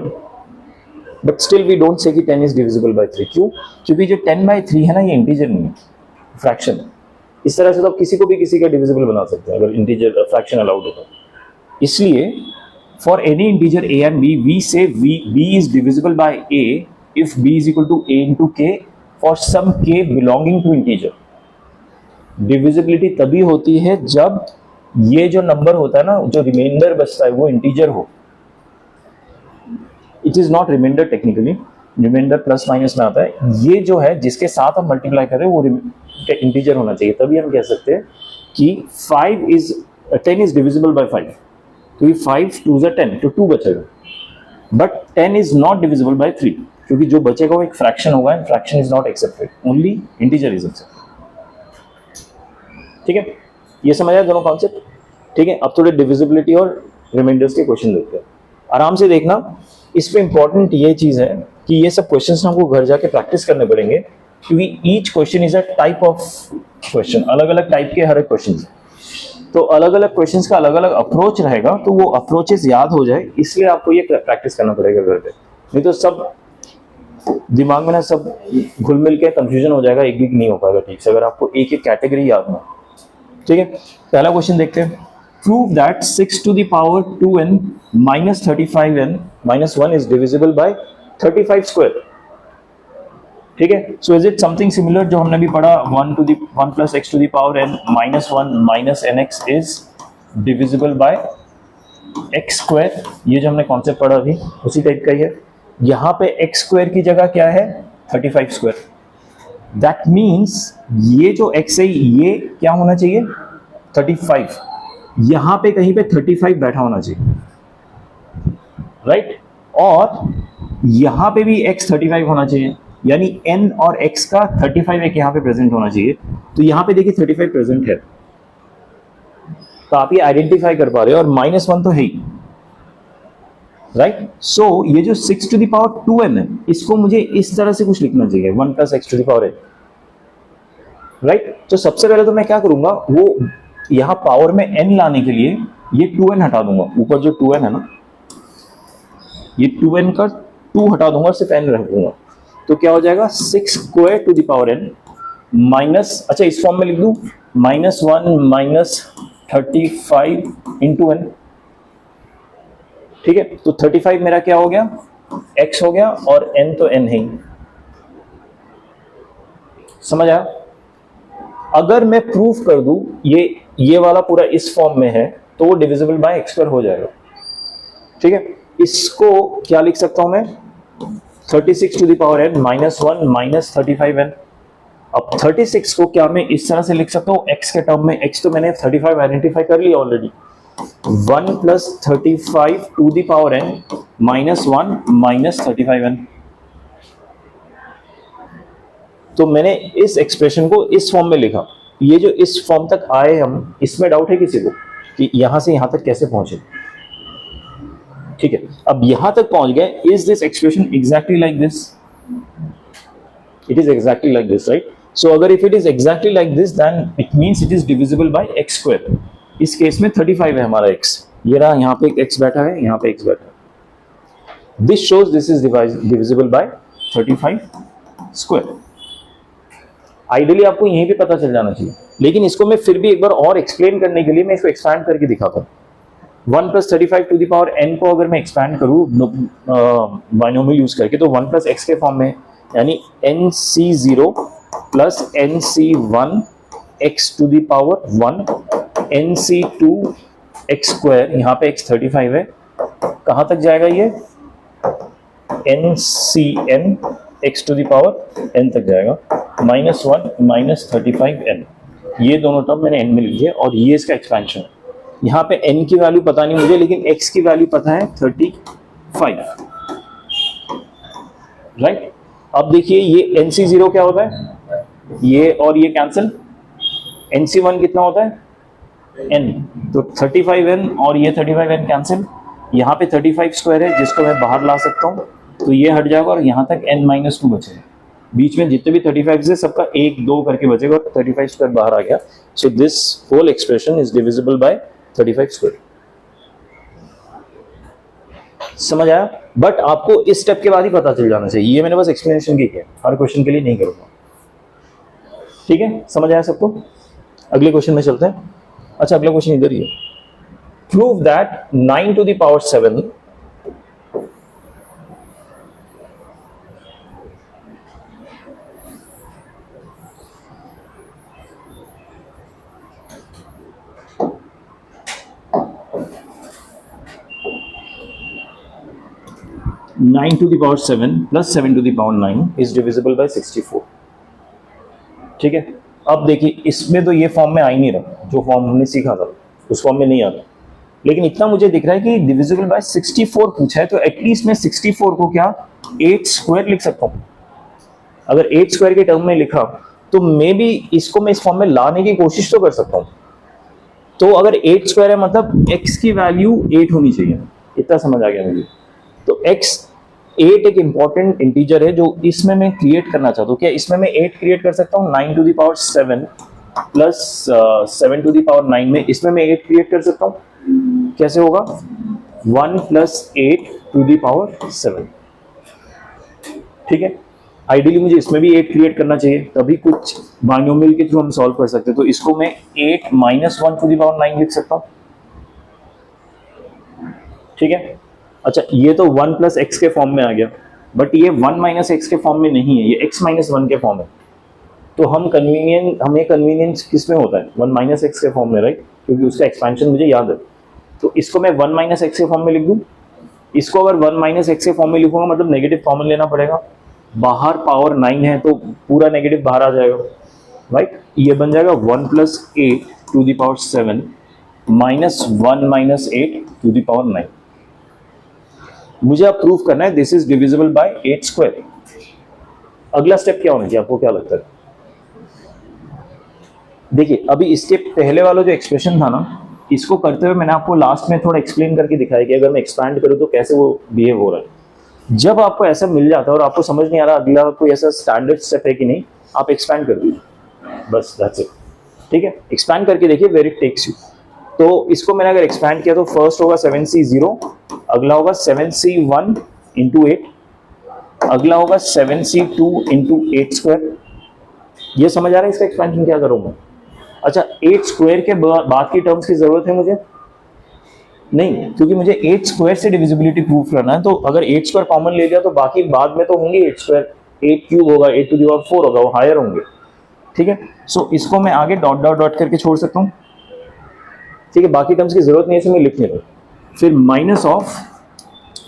But still we don't say कि 10 इज डिविजिबल बाय 3। क्यों? क्योंकि जो 10/3 है ना, ये इंटीजर नहीं है, फ्रैक्शन है। इस तरह से तो आप किसी को भी किसी का डिविजिबल बना सकते हैं अगर इंटीजर फ्रैक्शन अलाउड होता है। इसलिए for any integer a and b, we say b is divisible by a if b is equal to a into k for some k belonging to integer। Divisibility तभी होती है जब ये जो number होता है ना, जो रिमाइंडर बचता है, वो इंटीजर हो। It is not remainder technically, remainder plus minus में आता है। ये जो है जिसके साथ हम मल्टीप्लाई कर रहे हैं वो इंटीजर होना चाहिए, तभी हम कह सकते हैं कि 10 इज डिविजिबल बाय 5। तो 5 2 ज़ा 10, तो 2 बचेगा। But 10 is not divisible by 3, क्योंकि जो बचेगा वो एक फ्रैक्शन होगा, and fraction is not accepted, only integer is accepted. ठीक है, ये समझ आया दोनों कॉन्सेप्ट? ठीक है, अब थोड़े डिविजिबिलिटी और रिमाइंडर्स के क्वेश्चन देखते हैं। आराम से देखना, इस पे इंपॉर्टेंट ये चीज है कि ये सब क्वेश्चंस हमको घर जाके प्रैक्टिस करने पड़ेंगे, क्योंकि each question is a type of question, अलग अलग टाइप के हर एक क्वेश्चन। तो अलग अलग क्वेश्चंस का अलग अलग अप्रोच रहेगा, तो वो अप्रोचेस याद हो जाए, इसलिए आपको ये प्रैक्टिस करना पड़ेगा घर पे। नहीं तो सब दिमाग में ना सब घुल मिल के कंफ्यूजन हो जाएगा, एक भी नहीं हो पाएगा ठीक से, अगर आपको एक एक कैटेगरी याद ना। ठीक है, पहला क्वेश्चन देखते हैं। Prove that 6 to the power 2n minus 35n minus 1 is divisible by 35 square। ठीक है, so is it something similar जो हमने भी पढ़ा, 1 plus x to the power n minus 1 minus nx is divisible by x square। ये जो हमने concept पढ़ा अभी उसी टाइप का ही है। यहाँ पे x स्क्वायर की जगह क्या है? 35 स्क्वायर। दैट मीन्स ये जो x है ये क्या होना चाहिए? 35। यहाँ पे कहीं पे 35 बैठा होना चाहिए, राइट? और यहाँ पे भी x 35 होना चाहिए, यानी n और x का 35 एक यहाँ पे प्रेजेंट होना चाहिए। तो यहाँ पे देखिए 35 प्रेजेंट है, तो आप ये आइडेंटिफाई कर पा रहे हो, और -1 तो है ही, राइट? सो ये जो 6 to the power 2n है, इसको मुझे इस तरह से कुछ लिखना चाहिए, 1 plus x to the power n, right? तो सबसे पहले तो मैं क्या करूंगा, वो यहाँ पावर में n लाने के लिए ये 2n हटा दूंगा, ऊपर जो 2n है ना, ये 2n का 2 हटा दूंगा, सिर्फ n रख दूंगा। तो क्या हो जाएगा? 6 square to the power n minus, अच्छा इस फॉर्म में लिख दूं, -1 माइनस 35 इंटू n। ठीक है, तो 35 मेरा क्या हो गया? x हो गया, और n तो n है। समझ आया? अगर मैं प्रूफ कर दूं ये वाला पूरा इस फॉर्म में है, तो वो डिविजिबल बाय x स्क्वायर हो जाएगा। ठीक है, इसको क्या लिख सकता हूं मैं? 36 to the power n -1 minus 35n। अब 36 को क्या मैं इस तरह से लिख सकता हूँ x के टर्म में? x तो मैंने 35 आइडेंटिफाई कर लिया already. 1 plus 35 to the power n -1 minus 35n। तो मैंने इस एक्सप्रेशन को इस फॉर्म में लिखा। ये जो इस फॉर्म तक आए हम, इसमें डाउट है किसी को कि यहां से यहां तक कैसे पहुंचे? ठीक है, अब यहां तक पहुंच गए। Is this expression exactly like this? It is exactly like this, right? So अगर if it is exactly like this, then it means it is divisible by x square. इस केस में 35 है हमारा x, ये रहा, यहाँ पे एक x बैठा है, यहाँ पे x बैठा है। This shows this is divisible by 35 square. Ideally आपको यहीं पे पता चल जाना चाहिए, लेकिन इसको मैं फिर भी एक बार और एक्सप्लेन करने के लिए मैं इसको एक्सपैंड करके दिखाता हूँ। 1 plus 35 to the power n को अगर मैं एक्सपैंड करूँ बाइनोमियल यूज करके, तो 1 प्लस x के फॉर्म में, यानी nc0 plus nc1 x to the power 1 nc2 x square, यहाँ पे x 35 है, कहाँ तक जाएगा ये? ncn x to the power n तक जाएगा, -1 माइनस 35n। ये दोनों टर्म मैंने n में लिख दिया, और ये इसका एक्सपेंशन है। यहाँ पे n की वैल्यू पता नहीं मुझे, लेकिन x की वैल्यू पता है 35, राइट? अब देखिए ये NC0 क्या होता है, ये और ये कैंसिल, NC1 कितना होता है n, तो 35n और ये 35n कैंसिल, यहाँ पे 35 स्क्वायर है जिसको मैं बाहर ला सकता हूँ, तो ये हट जाएगा और यहाँ तक n-2 बचेगा। बीच में जितने भी 35 है सबका 1 2 करके बचेगा और 35 स्क्वायर बाहर आ गया। So this whole expression is divisible by 35 square. समझ आया? बट आपको इस स्टेप के बाद ही पता चल जाना चाहिए, ये मैंने बस एक्सप्लेनेशन की है, हर क्वेश्चन के लिए नहीं करूँगा। ठीक है, समझ आया सबको? अगले क्वेश्चन में चलते हैं। अच्छा, अगला क्वेश्चन इधर ही है। Prove that 9 to the power 7 9 to the power 7 plus 7 to the power 9 is divisible by 64। ठीक है, अब देखिए इसमें तो ये फॉर्म में आ ही नहीं रहा, जो फॉर्म हमने सीखा था उस फॉर्म में नहीं आ रहा, लेकिन इतना मुझे दिख रहा है कि डिविजिबल बाय 64 पूछा है, तो एटलीस्ट मैं 64 को क्या 8 स्क्वायर लिख सकता हूँ। अगर 8 स्क्वायर के टर्म में लिखा तो मे बी इसको मैं इस फॉर्म में लाने की कोशिश तो कर सकता हूँ। तो अगर 8 स्क्वायर है मतलब x की वैल्यू 8 होनी चाहिए, इतना समझ आ गया मुझे। तो x 8 एक इंपॉर्टेंट इंटीजर है जो इसमें मैं क्रिएट करना चाहता हूँ। क्या इसमें मैं 8 क्रिएट कर सकता हूँ? 9 to the power 7 plus 7 to the power 9 में इसमें मैं 8 क्रिएट कर सकता हूँ। कैसे होगा? 1 plus 8 to the power 7। ठीक है, आइडियली मुझे इसमें भी 8 क्रिएट करना चाहिए, तभी कुछ बाइनोमियल के थ्रू हम सॉल्व कर सकते हैं। तो इसको मैं 8 minus 1 to the power 9 लिख सकता हूँ। ठीक है, अच्छा ये तो 1 plus x के फॉर्म में आ गया, बट ये 1 minus x के फॉर्म में नहीं है, ये x minus 1 के फॉर्म है। तो हमें कन्वीनियंस किस में होता है? 1 minus x के फॉर्म में, राइट? क्योंकि उसका एक्सपेंशन मुझे याद है। तो इसको मैं 1 minus x के फॉर्म में लिख दूं। इसको अगर 1 minus x के फॉर्म में लिखूंगा मतलब नेगेटिव कॉमन लेना पड़ेगा, बाहर पावर 9 है तो पूरा नेगेटिव बाहर आ जाएगा, राइट? ये बन जाएगा 1 plus 8 to the power 7 minus 1 minus 8 to the power 9। मुझे अब प्रूफ करना है this is divisible bye 8 square. अगला स्टेप क्या होना चाहिए, आपको क्या लगता है? देखिए अभी इसके पहले वाला जो एक्सप्रेशन था ना, इसको करते हुए मैंने आपको लास्ट में थोड़ा एक्सप्लेन करके दिखाया कि अगर मैं एक्सपैंड करूं तो कैसे वो बिहेव हो रहा है। जब आपको ऐसा मिल जाता है और आपको समझ नहीं आ रहा अगला कोई ऐसा स्टैंडर्ड स्टेप है कि नहीं, आप एक्सपैंड कर दीजिए, बस दैट्स इट। ठीक है, एक्सपैंड करके देखिए वेयर इट टेक्स यू। तो इसको मैंने अगर एक्सपैंड किया तो फर्स्ट होगा 7c0, अगला होगा 7c1 इंटू 8, अगला होगा 7c2 इंटू 8 स्क्वायर। ये समझ आ रहा है इसका एक्सपेंशन क्या करूंगा? अच्छा 8 स्क्वायर के बाद की टर्म्स की जरूरत है मुझे नहीं, क्योंकि मुझे 8 स्क्वायर से डिविजिबिलिटी प्रूफ करना है। तो अगर 8 स्क्वायर कॉमन ले लिया तो बाकी बाद में तो होंगे 8 स्क्वायर, 8 क्यूब होगा, 8 to the power 4 होगा, वो हायर होंगे। ठीक है, सो इसको मैं आगे डॉट डॉट डॉट करके छोड़ सकता हूँ। ठीक है, बाकी टर्म्स की जरूरत नहीं है, इसे मैं लिख नहीं रहा। फिर माइनस ऑफ,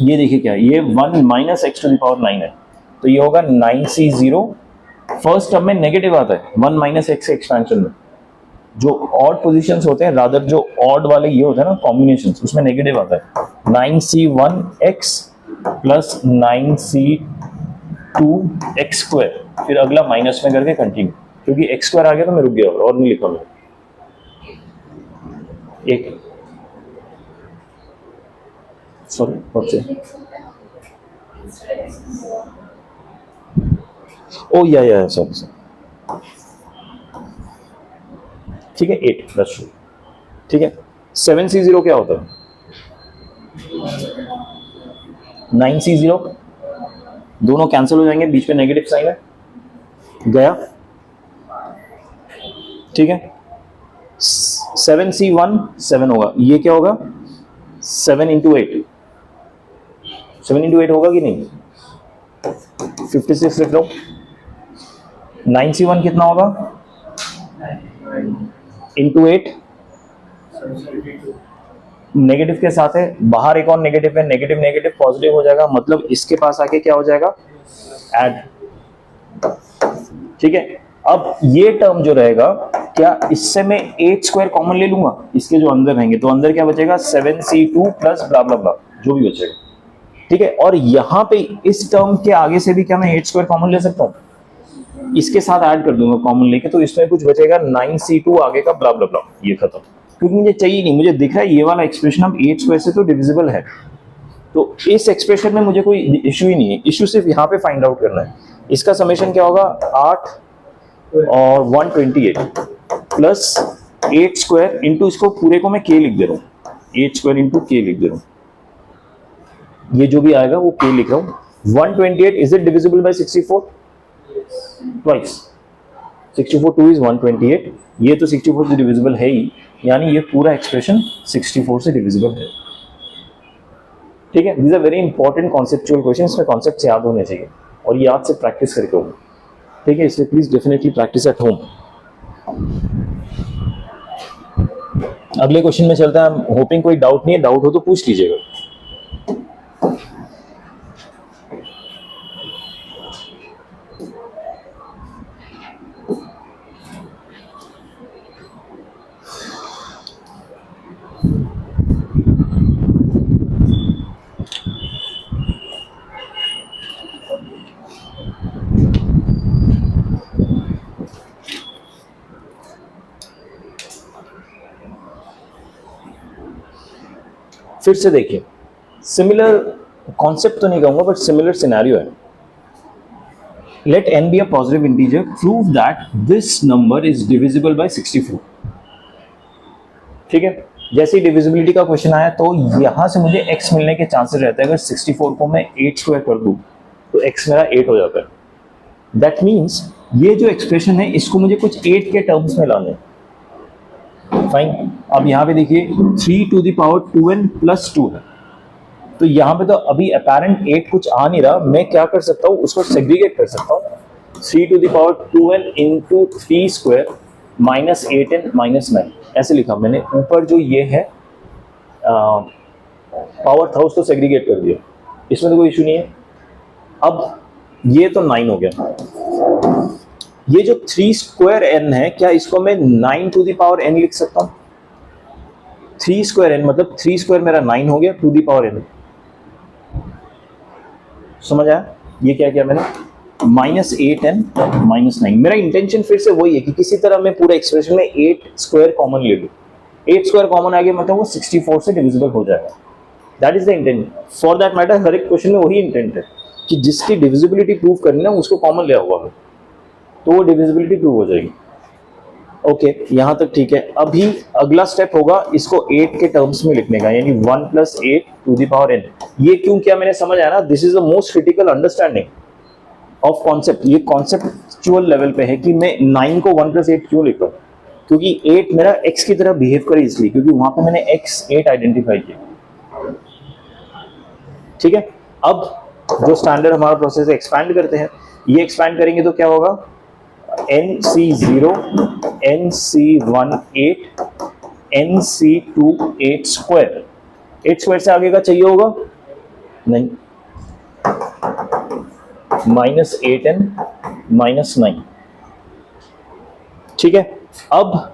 ये देखिए क्या है, ये 1 minus x to the power 9 है, तो ये होगा 9c0। फर्स्ट टर्म में नेगेटिव आता है 1 minus x एक्सपेंशन में, जो ऑड पोजीशंस होते हैं, रादर जो ऑड वाले ये होते हैं ना कॉम्बिनेशंस, उसमें नेगेटिव आता है 9c1x प्लस 9c2x स्क्वायर, फिर अगला माइनस में करके कंटिन्यू, क्योंकि x स्क्वायर आ गया तो मैं रुक गया और नहीं लिखा मैं। एक सॉरी ओ या सॉरी ठीक है 8 दैट्स ट्रू। ठीक है, 7c0 क्या होता है? 9c0, दोनों कैंसिल हो जाएंगे, बीच में नेगेटिव साइन है, गया। ठीक है, 7c1 7 होगा, ये क्या होगा 7 into 8, 7 into 8 होगा कि नहीं? 56 लिख लो। 9c1 कितना होगा इंटू 8, नेगेटिव के साथ है, बाहर एक और नेगेटिव है, नेगेटिव नेगेटिव पॉजिटिव हो जाएगा, मतलब इसके पास आके क्या हो जाएगा ऐड। ठीक है, अब ये टर्म जो रहेगा, क्या इससे मैं 8 स्क्वायर कॉमन ले लूंगा, इसके जो अंदर रहेंगे, तो अंदर क्या बचेगा 7c2 प्लस ब्ला ब्ला ब्ला, जो भी बचेगा। ठीक है। और यहाँ पे इस टर्म के आगे से भी क्या मैं 8 स्क्वायर कॉमन ले सकता हूँ, इसके साथ ऐड कर दूंगा कॉमन लेके, तो इसमें कुछ बचेगा 9c2 आगे का ब्ला ब्ला ब्ला, ये खत्म, क्योंकि मुझे चाहिए नहीं, मुझे दिख रहा है ये वाला एक्सप्रेशन अब 8 स्क्वायर से तो डिविजिबल है, तो इस एक्सप्रेशन में मुझे कोई इशू ही नहीं है, इशू सिर्फ यहाँ पे फाइंड आउट करना है। इसका समेशन क्या होगा, 8 और 128 प्लस 8 स्क्वायर इंटू, इसको पूरे को मैं k लिख दे रहा हूँ, 8 स्क्वायर इंटू k लिख दे रहा हूँ, ये जो भी आएगा वो k लिख रहा हूँ। 128 is it divisible by 64 twice, 64 2 is 128, ये तो 64 से डिविजिबल है ही, यानी ये पूरा एक्सप्रेशन 64 से डिविजिबल है। ठीक है, these are very important conceptual question, इसमें कॉन्सेप्ट याद होने चाहिए और ये आज से प्रैक्टिस करके होंगे। ठीक है, इसलिए please definitely practice at home. अगले क्वेश्चन में चलता है, होपिंग कोई डाउट नहीं है, डाउट हो तो पूछ लीजिएगा। फिर से देखिए, सिमिलर कॉन्सेप्ट तो नहीं कहूंगा बट सिमिलर सिनेरियो है। Let n be a positive integer, prove that this number is divisible by 64। ठीक है, जैसे ही डिविजिबिलिटी का क्वेश्चन आया तो यहां से मुझे x मिलने के चांसेस रहते हैं। अगर 64 को मैं 8 स्क्वायर कर दूं तो x मेरा 8 हो जाता है। दैट मीन्स ये जो एक्सप्रेशन है इसको मुझे कुछ 8 के टर्म्स में लाने। फाइन, अब यहाँ पे देखिए 3 to the power 2n plus 2 है, तो यहाँ पे तो अभी अपैरेंट 8 कुछ आ नहीं रहा, मैं क्या कर सकता हूँ, उसको सेग्रीगेट कर सकता हूँ। 3 to the power 2n into 3 square minus 8n minus 9, ऐसे लिखा मैंने। ऊपर जो ये है पावर था उसको सेग्रीगेट कर दिया, इसमें तो कोई इशू नहीं है। अब ये तो 9 हो गया, ये जो 3 स्क्वायर n है, क्या इसको मैं 9 टू द पावर n लिख सकता हूँ? 3 स्क्वायर n मतलब 3 स्क्वायर मेरा 9 हो गया टू द पावर n। समझ आया? ये क्या किया मैंने, माइनस 8n माइनस 9। मेरा इंटेंशन फिर से वही है कि किसी तरह मैं पूरे एक्सप्रेशन में 8 स्क्वायर कॉमन ले लूँ। 8 स्क्वायर कॉमन आ गया मतलब वो 64 से डिविजिबल हो जाएगा। That is the intent. For that matter हर एक क्वेश्चन में वही इंटेंट है कि जिसकी डिविजिबिलिटी प्रूव करनी ना उसको कॉमन ले हुआ है तो वो डिविजिबिलिटी प्रूव हो जाएगी। ओके, यहाँ तक ठीक है। अभी अगला स्टेप होगा इसको 8 के टर्म्स में लिखने का, यानी 1 plus 8 to the power n। ये क्यों किया मैंने समझ आया ना, this is the most critical understanding of concept. ये कॉन्सेप्चुअल लेवल पे है कि मैं 9 को 1 प्लस 8 क्यों लिख रहा हूँ, क्योंकि 8 मेरा x की तरह बिहेव करे इसलिए, क्योंकि वहां पे मैंने x 8 आइडेंटिफाई किया। ठीक है, अब जो स्टैंडर्ड हमारा प्रोसेस है एक्सपैंड करते हैं। ये एक्सपैंड करेंगे तो क्या होगा, nc0 nc1 8 nc2 8 square. 8 square से आगे का चाहिए होगा नहीं, माइनस 8n माइनस 9। ठीक है, अब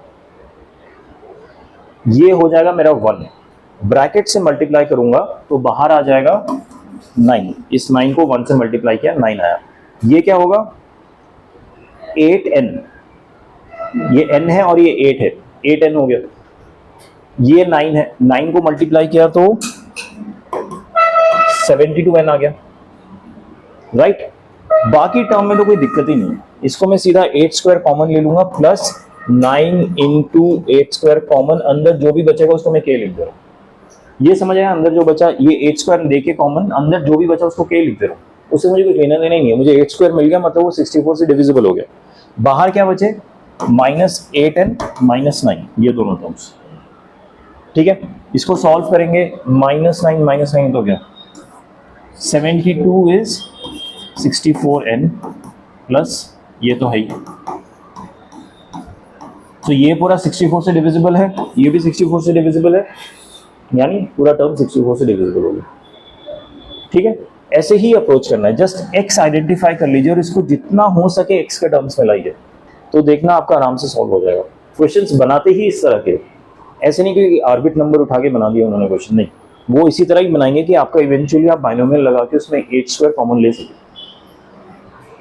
ये हो जाएगा मेरा 1, ब्रैकेट से मल्टीप्लाई करूंगा तो बाहर आ जाएगा 9। इस 9 को 1 से मल्टीप्लाई किया 9 आया। ये क्या होगा 8n, ये n है और ये 8 है, 8n हो गया। ये 9 है, 9 को मल्टीप्लाई किया तो 72n आ गया, राइट। बाकी टर्म में तो कोई दिक्कत ही नहीं है, इसको मैं सीधा 8 स्क्वायर कॉमन ले लूंगा प्लस 9 इंटू 8 स्क्वायर कॉमन, अंदर जो भी बचेगा उसको मैं k लिख दे रहा हूँ। ये समझ आया, अंदर जो बचा ये 8 स्क्वायर लेके कॉमन, अंदर जो भी बचा उसको k लिख दे रहा हूँ, उससे मुझे कुछ लेना देना ही नहीं है। मुझे 8 स्क्वायर मिल गया मतलब वो 64 से डिविजिबल हो गया। बाहर क्या बचे, माइनस 8n माइनस 9, ये दोनों टर्म्स। ठीक है, इसको सॉल्व करेंगे, माइनस 9 तो क्या 72 इज 64n प्लस ये तो है ही, तो ये पूरा 64 से डिविजिबल है, ये भी 64 से डिविजिबल है, यानी पूरा टर्म 64 से डिविजिबल हो गया। ठीक है, ऐसे ही अप्रोच करना है, जस्ट x आइडेंटिफाई कर लीजिए और इसको जितना हो सके x के टर्म्स में लाइए, तो देखना आपका आराम से सॉल्व हो जाएगा। क्वेश्चंस बनाते ही इस तरह के, ऐसे नहीं कि आर्बिट नंबर उठा के बना दिया उन्होंने क्वेश्चन, नहीं, वो इसी तरह ही बनाएंगे कि आपका इवेंचुअली आप बाइनोमियल लगा के उसमें एच स्क्वायर कॉमन ले सकें।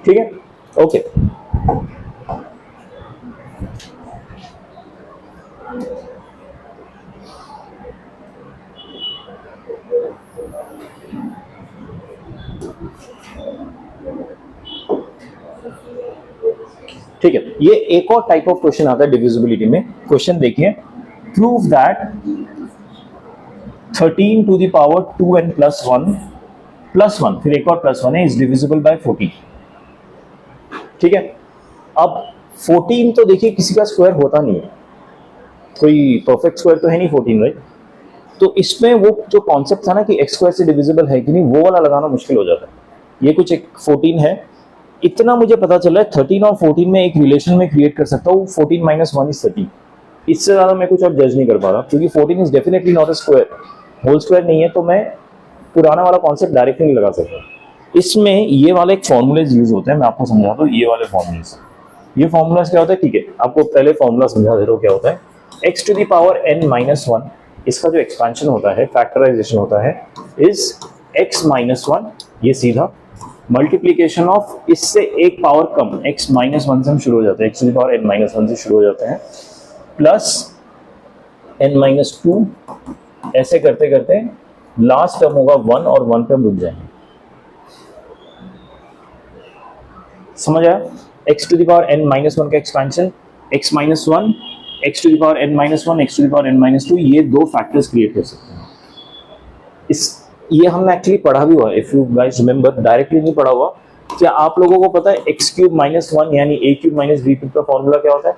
ठीक है, ओके। ठीक है, ये एक और टाइप ऑफ क्वेश्चन आता है डिविजिबिलिटी में। क्वेश्चन देखिए, prove that 13 to the power 2n plus 1 फिर एक और प्लस 1 है इज डिविजिबल बाय 14। ठीक है, अब 14 तो देखिए किसी का स्क्वायर होता नहीं है, कोई परफेक्ट स्क्वायर तो है नहीं 14, राइट। तो इसमें वो जो कॉन्सेप्ट था ना कि एक्स स्क्वायर से डिविजिबल है कि नहीं, वो वाला लगाना मुश्किल हो जाता है। ये कुछ एक 14 है, इतना मुझे पता चला है 13 और 14 में एक रिलेशन में क्रिएट कर सकता हूँ, 14 माइनस 1 इज 13। इससे ज़्यादा मैं कुछ और जज नहीं कर पा रहा, क्योंकि 14 is definitely not a square, whole square नहीं है, तो मैं पुराना वाला कॉन्सेप्ट डायरेक्टली नहीं लगा सकता। इसमें ये वाले एक फॉर्मूलेज यूज होते हैं, मैं आपको समझा दूँ ये वाले फॉर्मूलेज। ये फॉर्मूलाज क्या होता है, ठीक है, आपको पहले फॉर्मूला समझा दे रहा हूँ क्या होता है। x to the power n minus 1, इसका जो एक्सपेंशन होता है, फैक्टराइजेशन होता है, इज x माइनस 1, ये सीधा मल्टीप्लीकेशन ऑफ इससे एक पावर कम x माइनस 1 से हम शुरू हो जाते हैं, x to the power n minus 1 से शुरू हो जाते हैं, प्लस n माइनस 2, ऐसे करते करते लास्ट टर्म होगा 1 और 1 पे हम रुक जाएंगे। समझ आया? x to the power n minus 1 का expansion, x minus 1, x to the power n minus 1, x to the power n minus 2, ये दो फैक्टर्स क्रिएट कर सकते हैं। ये हमने एक्चुअली पढ़ा भी हुआ, if you guys remember, directly नहीं पढ़ा हुआ। क्या आप लोगों को पता है एक्स क्यूब माइनस 1 यानी a cube minus b cube का फॉर्मूला क्या होता है?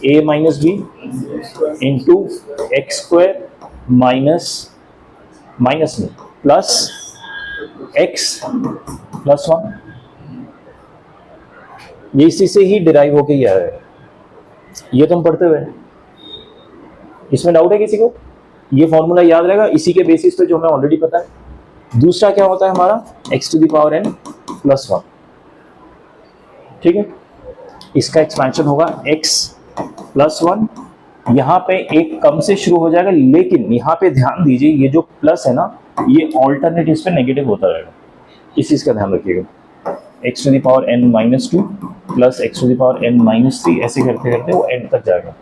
a minus b into x square minus में प्लस x प्लस 1। ये इसी से ही डिराइव होके ही आ रहा है, ये तो हम पढ़ते हुए। इसमें डाउट है किसी को? ये फॉर्मूला याद रहेगा इसी के बेसिस पे जो हमें ऑलरेडी पता है। दूसरा क्या होता है हमारा, x to the power n plus 1। ठीक है, इसका एक्सपेंशन होगा x प्लस 1, यहाँ पे एक कम से शुरू हो जाएगा, लेकिन यहाँ पे ध्यान दीजिए ये जो प्लस है ना, ये ऑल्टरनेट इस पे नेगेटिव होता रहेगा, इस चीज का ध्यान रखिएगा। x to the power n minus 2 plus x to the power n minus 3, ऐसे करते करते वो एंड तक जाएगा।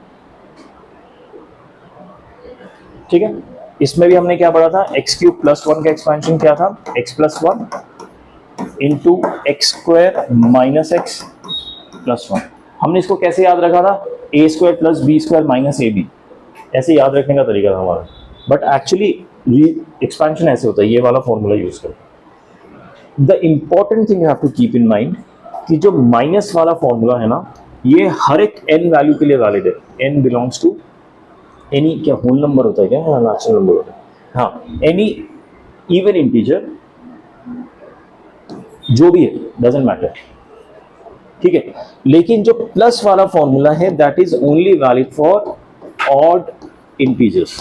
ठीक है, इसमें भी हमने क्या पढ़ा था, x क्यूब प्लस 1 का एक्सपेंशन क्या था, x plus 1 into x square minus x plus 1। हमने इसको कैसे याद रखा था, a square plus b square minus ab, ऐसे याद रखने का तरीका था हमारा। बट एक्चुअली एक्सपेंशन ऐसे होता है, ये वाला फॉर्मूला यूज करते। The important thing you have to keep in mind कि जो माइनस वाला फॉर्मूला है ना, ये हर एक n वैल्यू के लिए वैलिड है। n बिलोंग्स टू एनी, क्या होल नंबर होता है क्या, नेचुरल नंबर होता है, हाँ, एनी इवन इंटीजर जो भी है, डजंट मैटर। ठीक है, लेकिन जो प्लस वाला फॉर्मूला है that is only valid for odd integers.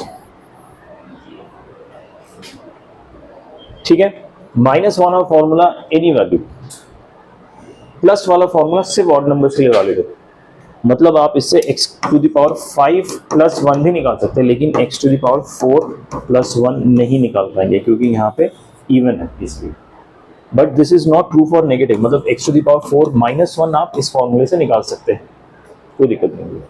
ठीक है, माइनस वाला फॉर्मूला एनी वैल्यू, प्लस वाला फॉर्मूला सिर्फ ऑड नंबर्स के लिए वैलिड है। मतलब आप इससे x to the power 5 plus 1 भी निकाल सकते हैं, लेकिन x to the power 4 plus 1 नहीं निकाल पाएंगे, क्योंकि यहाँ पे इवन है इसलिए। But this is not true for negative, मतलब x to the power 4 minus 1 आप इस फॉर्मूले से निकाल सकते हैं, कोई दिक्कत नहीं है।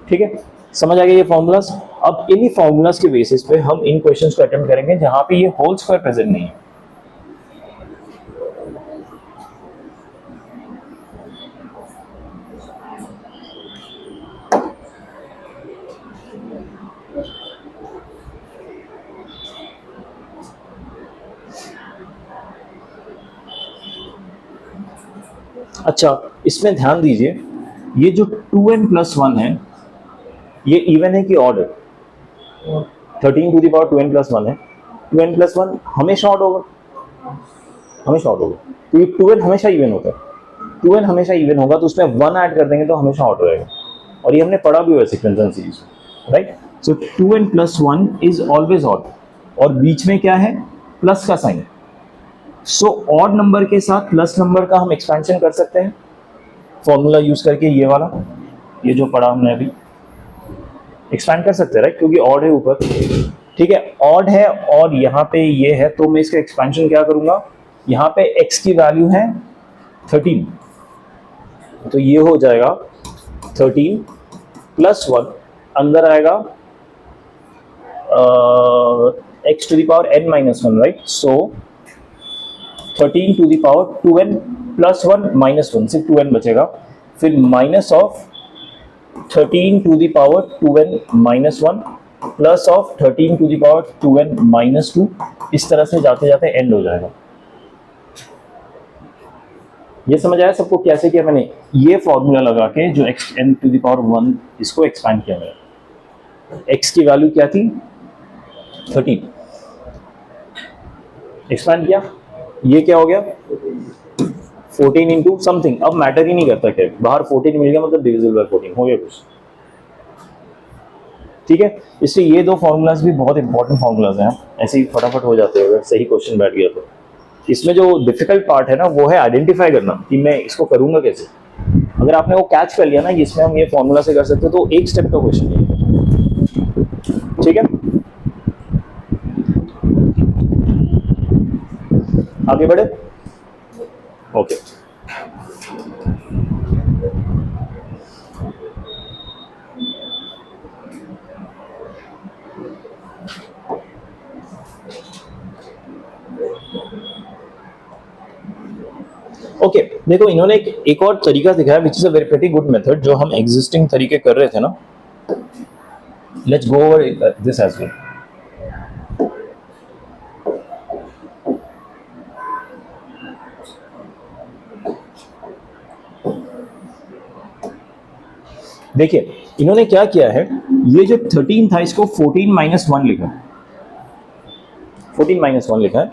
ठीक है, समझ आ गया ये फॉर्मूलाज। अब इन्हीं फॉर्मूलाज के बेसिस पे हम इन क्वेश्चंस को अटेम्प्ट करेंगे जहां पे ये होल स्क्वायर प्रेजेंट नहीं है। अच्छा, इसमें ध्यान दीजिए, ये जो 2n प्लस 1 है, ये इवन है कि ऑड है? 13 to the power 2n plus 1 है, 2n प्लस 1 हमेशा ऑड होगा, हमेशा ऑड होगा, क्योंकि 2n हमेशा इवन होता है। 2n हमेशा इवन होगा तो उसमें 1 ऐड कर देंगे तो हमेशा ऑड रहेगा, और ये हमने पढ़ा भी हुआ है सीक्वेंशियल सीरीज में, right. So 2n plus 1 is always odd, और बीच में क्या है, प्लस का साइन। सो ऑड नंबर के साथ प्लस नंबर का हम एक्सपेंशन कर सकते हैं फॉर्मूला यूज करके, ये वाला, ये जो पढ़ा हमने अभी, एक्सपैंड कर सकते हैं राइट, क्योंकि ऑड है ऊपर, ठीक है, ऑड है और यहाँ पे ये है, तो मैं इसका एक्सपेंशन क्या करूंगा, यहाँ पे x की वैल्यू है 13, तो ये हो जाएगा 13 प्लस 1, अंदर आएगा x to the power n minus 1 right, so 13 to the power 2n plus 1 minus 1, सिर्फ 2n बचेगा, फिर minus of 13 to the power 2n minus 1 plus of 13 to the power 2n minus 2, इस तरह से जाते जाते एंड हो जाएगा। ये समझ आया सबको कैसे किया मैंने, ये फॉर्मूला लगा के जो n टू द पावर 1 इसको एक्सपैंड किया मैंने, x की वैल्यू क्या थी 13, एक्सपैंड किया, ये क्या हो गया 14 इंटू समथिंग, अब मैटर ही नहीं करता क्या, बाहर 14 मिल गया मतलब डिविजिबल बाय 14 हो गया कुछ, ठीक है। इसलिए ये दो फॉर्मूलाज भी बहुत इंपॉर्टेंट फॉर्मूलाज हैं, ऐसे ही फटाफट हो जाते हैं अगर सही क्वेश्चन बैठ गया तो। इसमें जो डिफिकल्ट पार्ट है ना वो है आइडेंटिफाई करना कि मैं इसको करूंगा कैसे। अगर आपने वो कैच कर लिया ना इसमें हम ये फॉर्मूला से कर सकते हो, तो एक स्टेप का क्वेश्चन है, ठीक है। आगे बढ़े, ओके। ओके देखो इन्होंने एक और तरीका दिखाया which is a very pretty good method, जो हम एग्जिस्टिंग तरीके कर रहे थे ना, let's go over this as well. देखिए इन्होंने क्या किया है, ये जो 13 था इसको 14 माइनस 1 लिखा, 14 माइनस 1 लिखा है,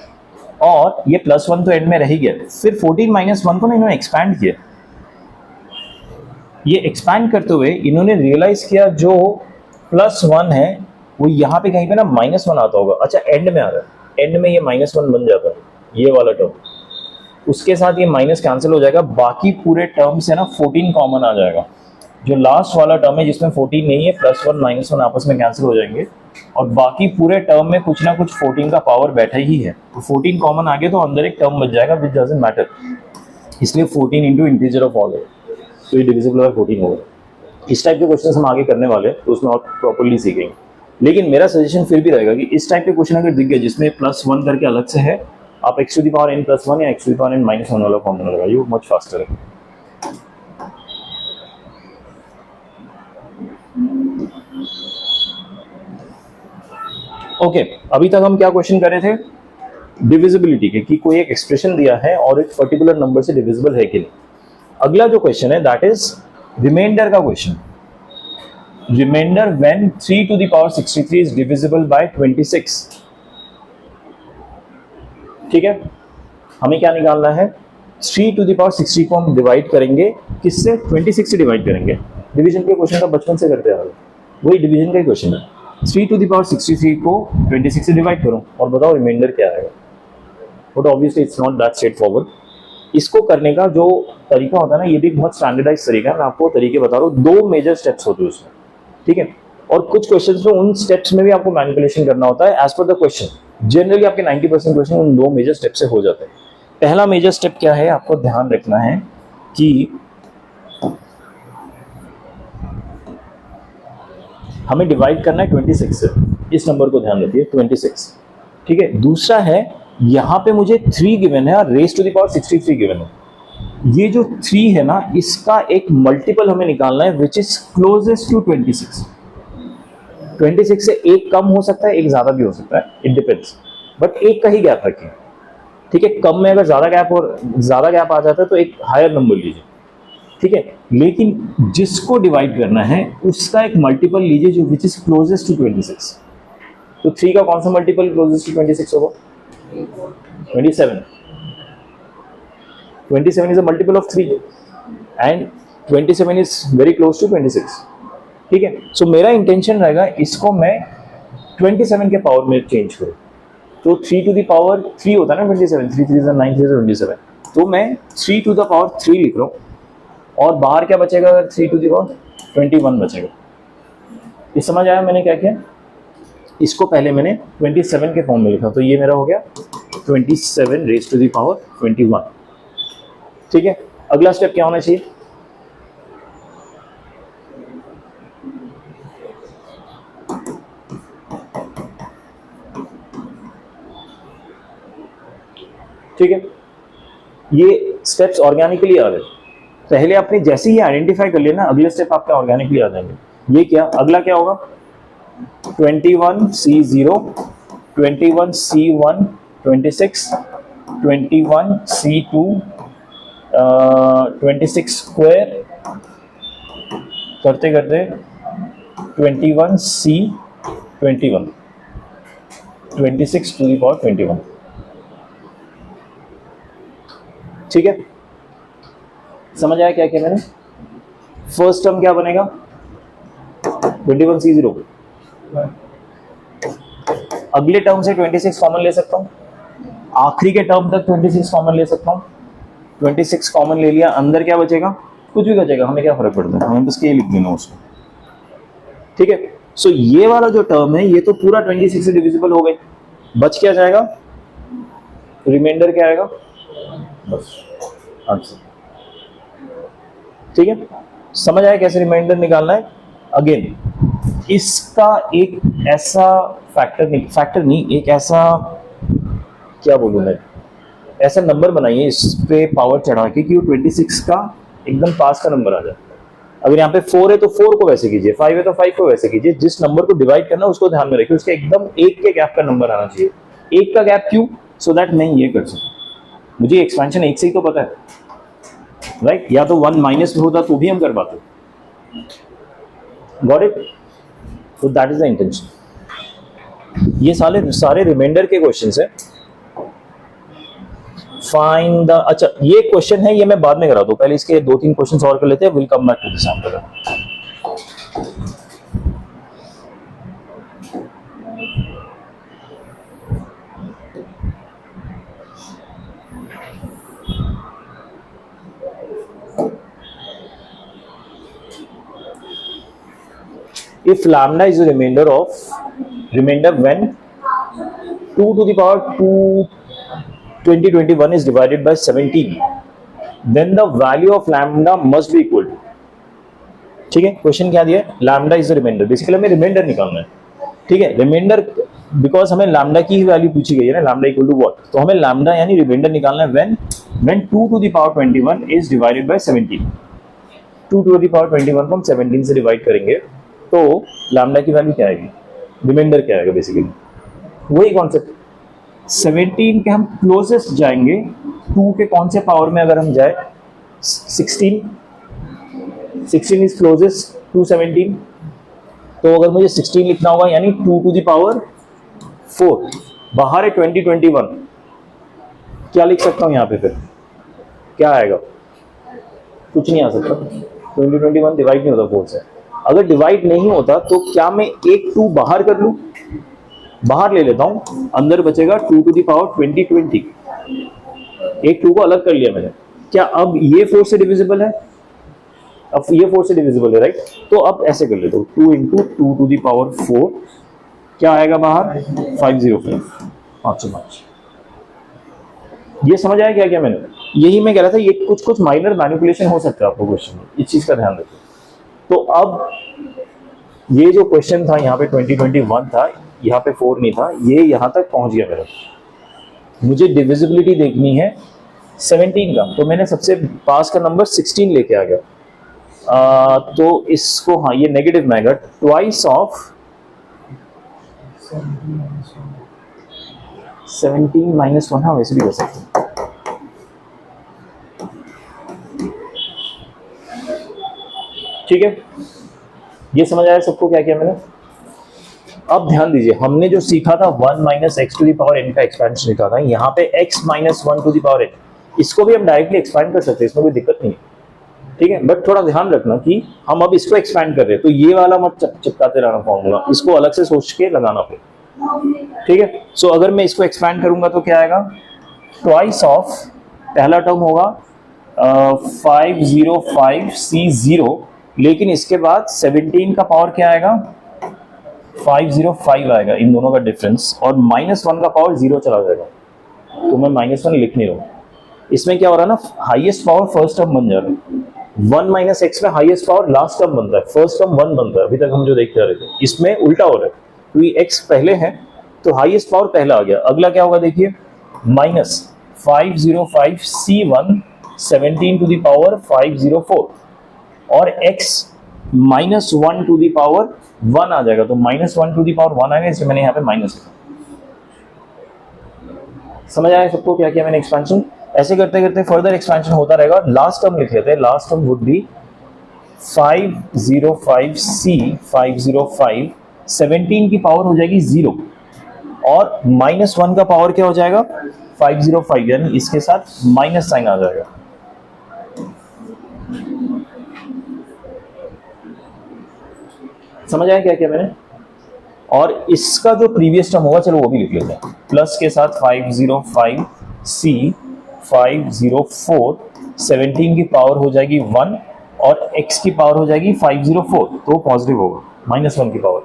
और ये प्लस 1 तो एंड में रह ही गया, फिर 14 माइनस 1 को ना इन्होंने एक्सपैंड किया। ये एक्सपैंड करते हुए इन्होंने रियलाइज किया जो प्लस 1 है वो यहाँ पे कहीं पे ना माइनस 1 आता होगा, अच्छा एंड में आ रहा है, एंड में ये माइनस 1 बन जाता है, ये वाला टर्म, उसके साथ ये माइनस कैंसिल हो जाएगा, बाकी पूरे टर्म से ना 14 कॉमन आ जाएगा, जो लास्ट वाला टर्म है जिसमें 14 नहीं है, प्लस 1 माइनस 1 आपस में कैंसिल हो जाएंगे, और बाकी पूरे टर्म में कुछ ना कुछ 14 का पावर बैठा ही है, तो 14 कॉमन आ गया तो अंदर एक टर्म बच जाएगा विच डजंट मैटर, इसलिए 14 इंटू इंटीजर ऑफ ऑल है, तो ये डिविजिबल बाय 14 होगा। इस टाइप के क्वेश्चन हम आगे करने वाले हैं तो उसमें और प्रॉपर्ली सीखेंगे, लेकिन मेरा सजेशन फिर भी रहेगा कि इस टाइप के क्वेश्चन अगर दिख गए जिसमें प्लस 1 करके अलग से है, आप x to the power n plus 1 या x to the power n minus 1 वाला फॉर्मूला लगाइए, मच फास्टर है। ओके अभी तक हम क्या क्वेश्चन कर रहे थे, डिविजिबिलिटी के, कि कोई एक एक्सप्रेशन दिया है और एक पर्टिकुलर नंबर से डिविजिबल है कि नहीं। अगला जो क्वेश्चन है दैट इज रिमाइंडर का question, remainder when 3 to the power 63 is divisible by 26, ठीक है। हमें क्या निकालना है, 3 टू द पावर 60 को हम डिवाइड करेंगे किससे, 26 से डिवाइड करेंगे, डिवीजन के क्वेश्चन का बचपन से करते आ रहे, वही डिवीजन का ही क्वेश्चन है। 3 टू द पावर 63 को 26 से डिवाइड करो और बताओ रिमाइंडर क्या आएगा, but obviously it's not that straight forward. इसको करने का जो तरीका होता है ना, ये भी एक बहुत स्टैंडर्डाइज तरीका है, मैं आपको तरीके बता रहा हूँ, 2 मेजर स्टेप्स होते हैं उसमें, ठीक है, और कुछ क्वेश्चंस में उन स्टेप्स में भी आपको मैनिपुलेशन करना होता है as per the question. Generally आपके 90% क्वेश्चन उन 2 मेजर स्टेप से हो जाते हैं। पहला मेजर स्टेप क्या है, आपको ध्यान रखना है कि हमें डिवाइड करना है 26 से, इस नंबर को ध्यान रखिए 26, ठीक है। दूसरा है यहाँ पे मुझे 3 गिवन है और raise to the power 63 given है, ये जो 3 है ना इसका एक मल्टीपल हमें निकालना है विच इज क्लोजेस्ट टू 26। 26 से एक कम हो सकता है, एक ज्यादा भी हो सकता है, इट डिपेंड्स, बट एक का ही गैप रखें, ठीक है। कम में अगर ज्यादा गैप आ जाता है तो एक हायर नंबर लीजिए, ठीक है, लेकिन जिसको डिवाइड करना है उसका एक मल्टीपल लीजिए जो विच इज क्लोजेस्ट टू 26। तो 3 का कौन सा मल्टीपल क्लोजेस्ट टू 26 होगा, 27। 27 is a multiple of 3 and 27 is very close to 26, ठीक है। सो मेरा इंटेंशन रहेगा इसको मैं 27 के पावर में चेंज करूँ, तो 3 टू द पावर 3 होता है ना 27, 3 3 9 3 27, तो मैं 3 टू द पावर 3 लिख रहा हूँ, और बाहर क्या बचेगा अगर 3 टू द पावर 21 बचेगा, ये समझ आया मैंने क्या किया? इसको पहले मैंने 27 के फॉर्म में लिखा, तो ये मेरा हो गया 27 रेज टू द पावर 21। ठीक है, अगला स्टेप क्या होना चाहिए? ठीक है, ये स्टेप्स ऑर्गेनिकली आ रहे। पहले आपने जैसे ही आइडेंटिफाई कर लिया ना, अगले स्टेप आपके ऑर्गेनिकली आ जाएंगे। ये क्या, अगला क्या होगा? 21C0, 21C1, 26, 21C2, 26 स्क्वायर करते करते 21C21, 26 टू द पावर 21। ठीक है, समझ आया क्या क्या मैंने? फर्स्ट टर्म क्या बनेगा? 21C0। अगले टर्म से 26 कॉमन ले सकता हूं, आखिरी के टर्म तक 26 कॉमन ले सकता हूं। 26 कॉमन ले लिया, अंदर क्या बचेगा? कुछ भी बचेगा, हमें क्या फर्क पड़ता है, हमें बस के लिख देना उसको। ठीक है, सो ये वाला जो टर्म है ये तो पूरा 26 से डिविजिबल हो गई, बच क्या जाएगा? रिमाइंडर क्या आएगा? बस आंसर। ठीक है, समझ आया कैसे रिमाइंडर निकालना है? अगेन इसका एक ऐसा फैक्टर नहीं, एक ऐसा क्या बोलूं मैं, ऐसा नंबर बनाइए इस पे पावर चढ़ा के कि वो 26 का एकदम पास का नंबर आ जाए। अगर यहाँ पे 4 है तो 4 को वैसे कीजिए, 5 है तो 5 को वैसे कीजिए, जिस नंबर को डिवाइड करना उसको ध्यान में रखिए, उसके एकदम 1 के गैप का नंबर आना चाहिए। 1 का गैप क्यों? सो दैट मैं ये कर सकूं, मुझे एक्सपेंशन 1 से ही तो पता है, राइट? या तो 1 माइनस में होता तो भी हम कर पाते। Got it? तो दैट इज द इंटेंशन। ये सारे रिमाइंडर के क्वेश्चंस है। फाइंड द, अच्छा ये क्वेश्चन है, ये मैं बाद में करा दूं, पहले इसके 2-3 क्वेश्चंस और कर लेते हैं, will come back to this after. If lambda is a remainder when 2 to the power 2021 is divided by 17, then the value of lambda must be equal to, ठीक है, क्वेश्चन क्या दिया है? Lambda is a remainder, basically हमें remainder निकालना है। ठीक है, रिमाइंडर बिकॉज हमें लैम्डा की ही वैल्यू पूछी गई है ना, लैम्डा इक्वल टू व्हाट, तो हमें लैम्डा यानी रिमाइंडर निकालना है when 2 to the power 21 is divided by 17। 2 to the power 21 को हम 17 से डिवाइड करेंगे तो लैम्डा की वैल्यू क्या आएगी? रिमाइंडर क्या आएगा? बेसिकली वही कॉन्सेप्ट, 17 के हम क्लोजेस्ट जाएंगे, 2 के कौन से पावर में अगर हम जाए? 16 इज क्लोजेस्ट टू 17, तो अगर मुझे 16 लिखना होगा यानी 2 टू द पावर 4, बाहर है 2021, क्या लिख सकता हूं यहाँ पे? फिर क्या आएगा? कुछ नहीं आ सकता, 2021 डिवाइड नहीं होता 4 से। अगर डिवाइड नहीं होता तो क्या मैं एक 2 बाहर कर लूं? बाहर ले लेता हूं, अंदर बचेगा 2 टू द पावर 2020। एक 2 को अलग कर लिया मैंने, क्या अब ये 4 से डिविजिबल है? अब ये 4 से डिविजिबल है, राइट? तो अब ऐसे कर लेता हूं, 2 इंटू 2 टू द पावर 4, क्या आएगा बाहर? 505, 505। ये समझ आया क्या क्या मैंने? यही मैं कह रहा था, ये कुछ माइनर मैनिपुलेशन हो सकता है आपको क्वेश्चन में, इस चीज का ध्यान रखिए। तो अब ये जो क्वेश्चन था यहाँ पे 2021 था, यहाँ पे 4 नहीं था, ये यहाँ तक पहुंच गया मेरा। मुझे डिविजिबिलिटी देखनी है 17 का, तो मैंने सबसे पास का नंबर 16 लेके आ गया। तो इसको, हाँ ये नेगेटिव में आएगा, ट्वाइस ऑफ 17 माइनस 1, हाँ वैसे भी कर सकते हैं। ठीक है, ये समझ आया सबको क्या किया मैंने? अब ध्यान दीजिए, हमने जो सीखा था 1 minus x to the power n का एक्सपेंशन सीखा था, यहाँ पे x minus 1 to the power n, इसको भी हम डायरेक्टली एक्सपैंड कर सकते हैं, इसमें कोई दिक्कत नहीं है। ठीक है, बट थोड़ा ध्यान रखना कि हम अब इसको एक्सपैंड कर रहे हैं, तो ये वाला मत चिपकाते रहना फॉर्मूला, इसको अलग से सोच के लगाना फिर। ठीक है, सो अगर मैं इसको एक्सपैंड करूंगा तो क्या आएगा? ट्वाइस ऑफ, पहला टर्म होगा 505C0, लेकिन इसके बाद 17 का पावर क्या आएगा? 505 आएगा इन दोनों का डिफरेंस, और -1 का पावर 0 चला जाएगा, तो मैं -1 लिख नहीं रहा हूँ। इसमें क्या हो रहा है ना, हाईएस्ट पावर फर्स्ट टर्म बन जा रहा है। 1 - x में हाईएस्ट पावर लास्ट टर्म बनता है, फर्स्ट टर्म 1 बनता है, अभी तक हम जो देखते आ रहे थे। इसमें उल्टा हो रहा है, क्योंकि x पहले है तो हाईएस्ट पावर पहला आ गया। अगला क्या होगा देखिए, -505 C1 17 टू द पावर 504, और x -1 टू द पावर 1 आ जाएगा, तो -1 टू द पावर 1 आएगा, इसलिए मैंने यहाँ पे माइनस लिखा। समझ आया सबको क्या किया मैंने एक्सपेंशन? ऐसे करते करते फर्दर एक्सपेंशन होता रहेगा। लास्ट टर्म लिख लेते हैं, last term would be 505 C 505, 17 की पावर हो जाएगी 0, और -1 का पावर क्या हो जाएगा 505, यानी इसके साथ माइनस साइन आ जाएगा। समझ आया क्या किया मैंने? और इसका जो प्रीवियस टर्म होगा, चलो वो भी लिख लेते हैं, प्लस के साथ 505 C 504, 17 की पावर हो जाएगी 1, और x की पावर हो जाएगी 504, तो पॉजिटिव होगा, -1 की पावर।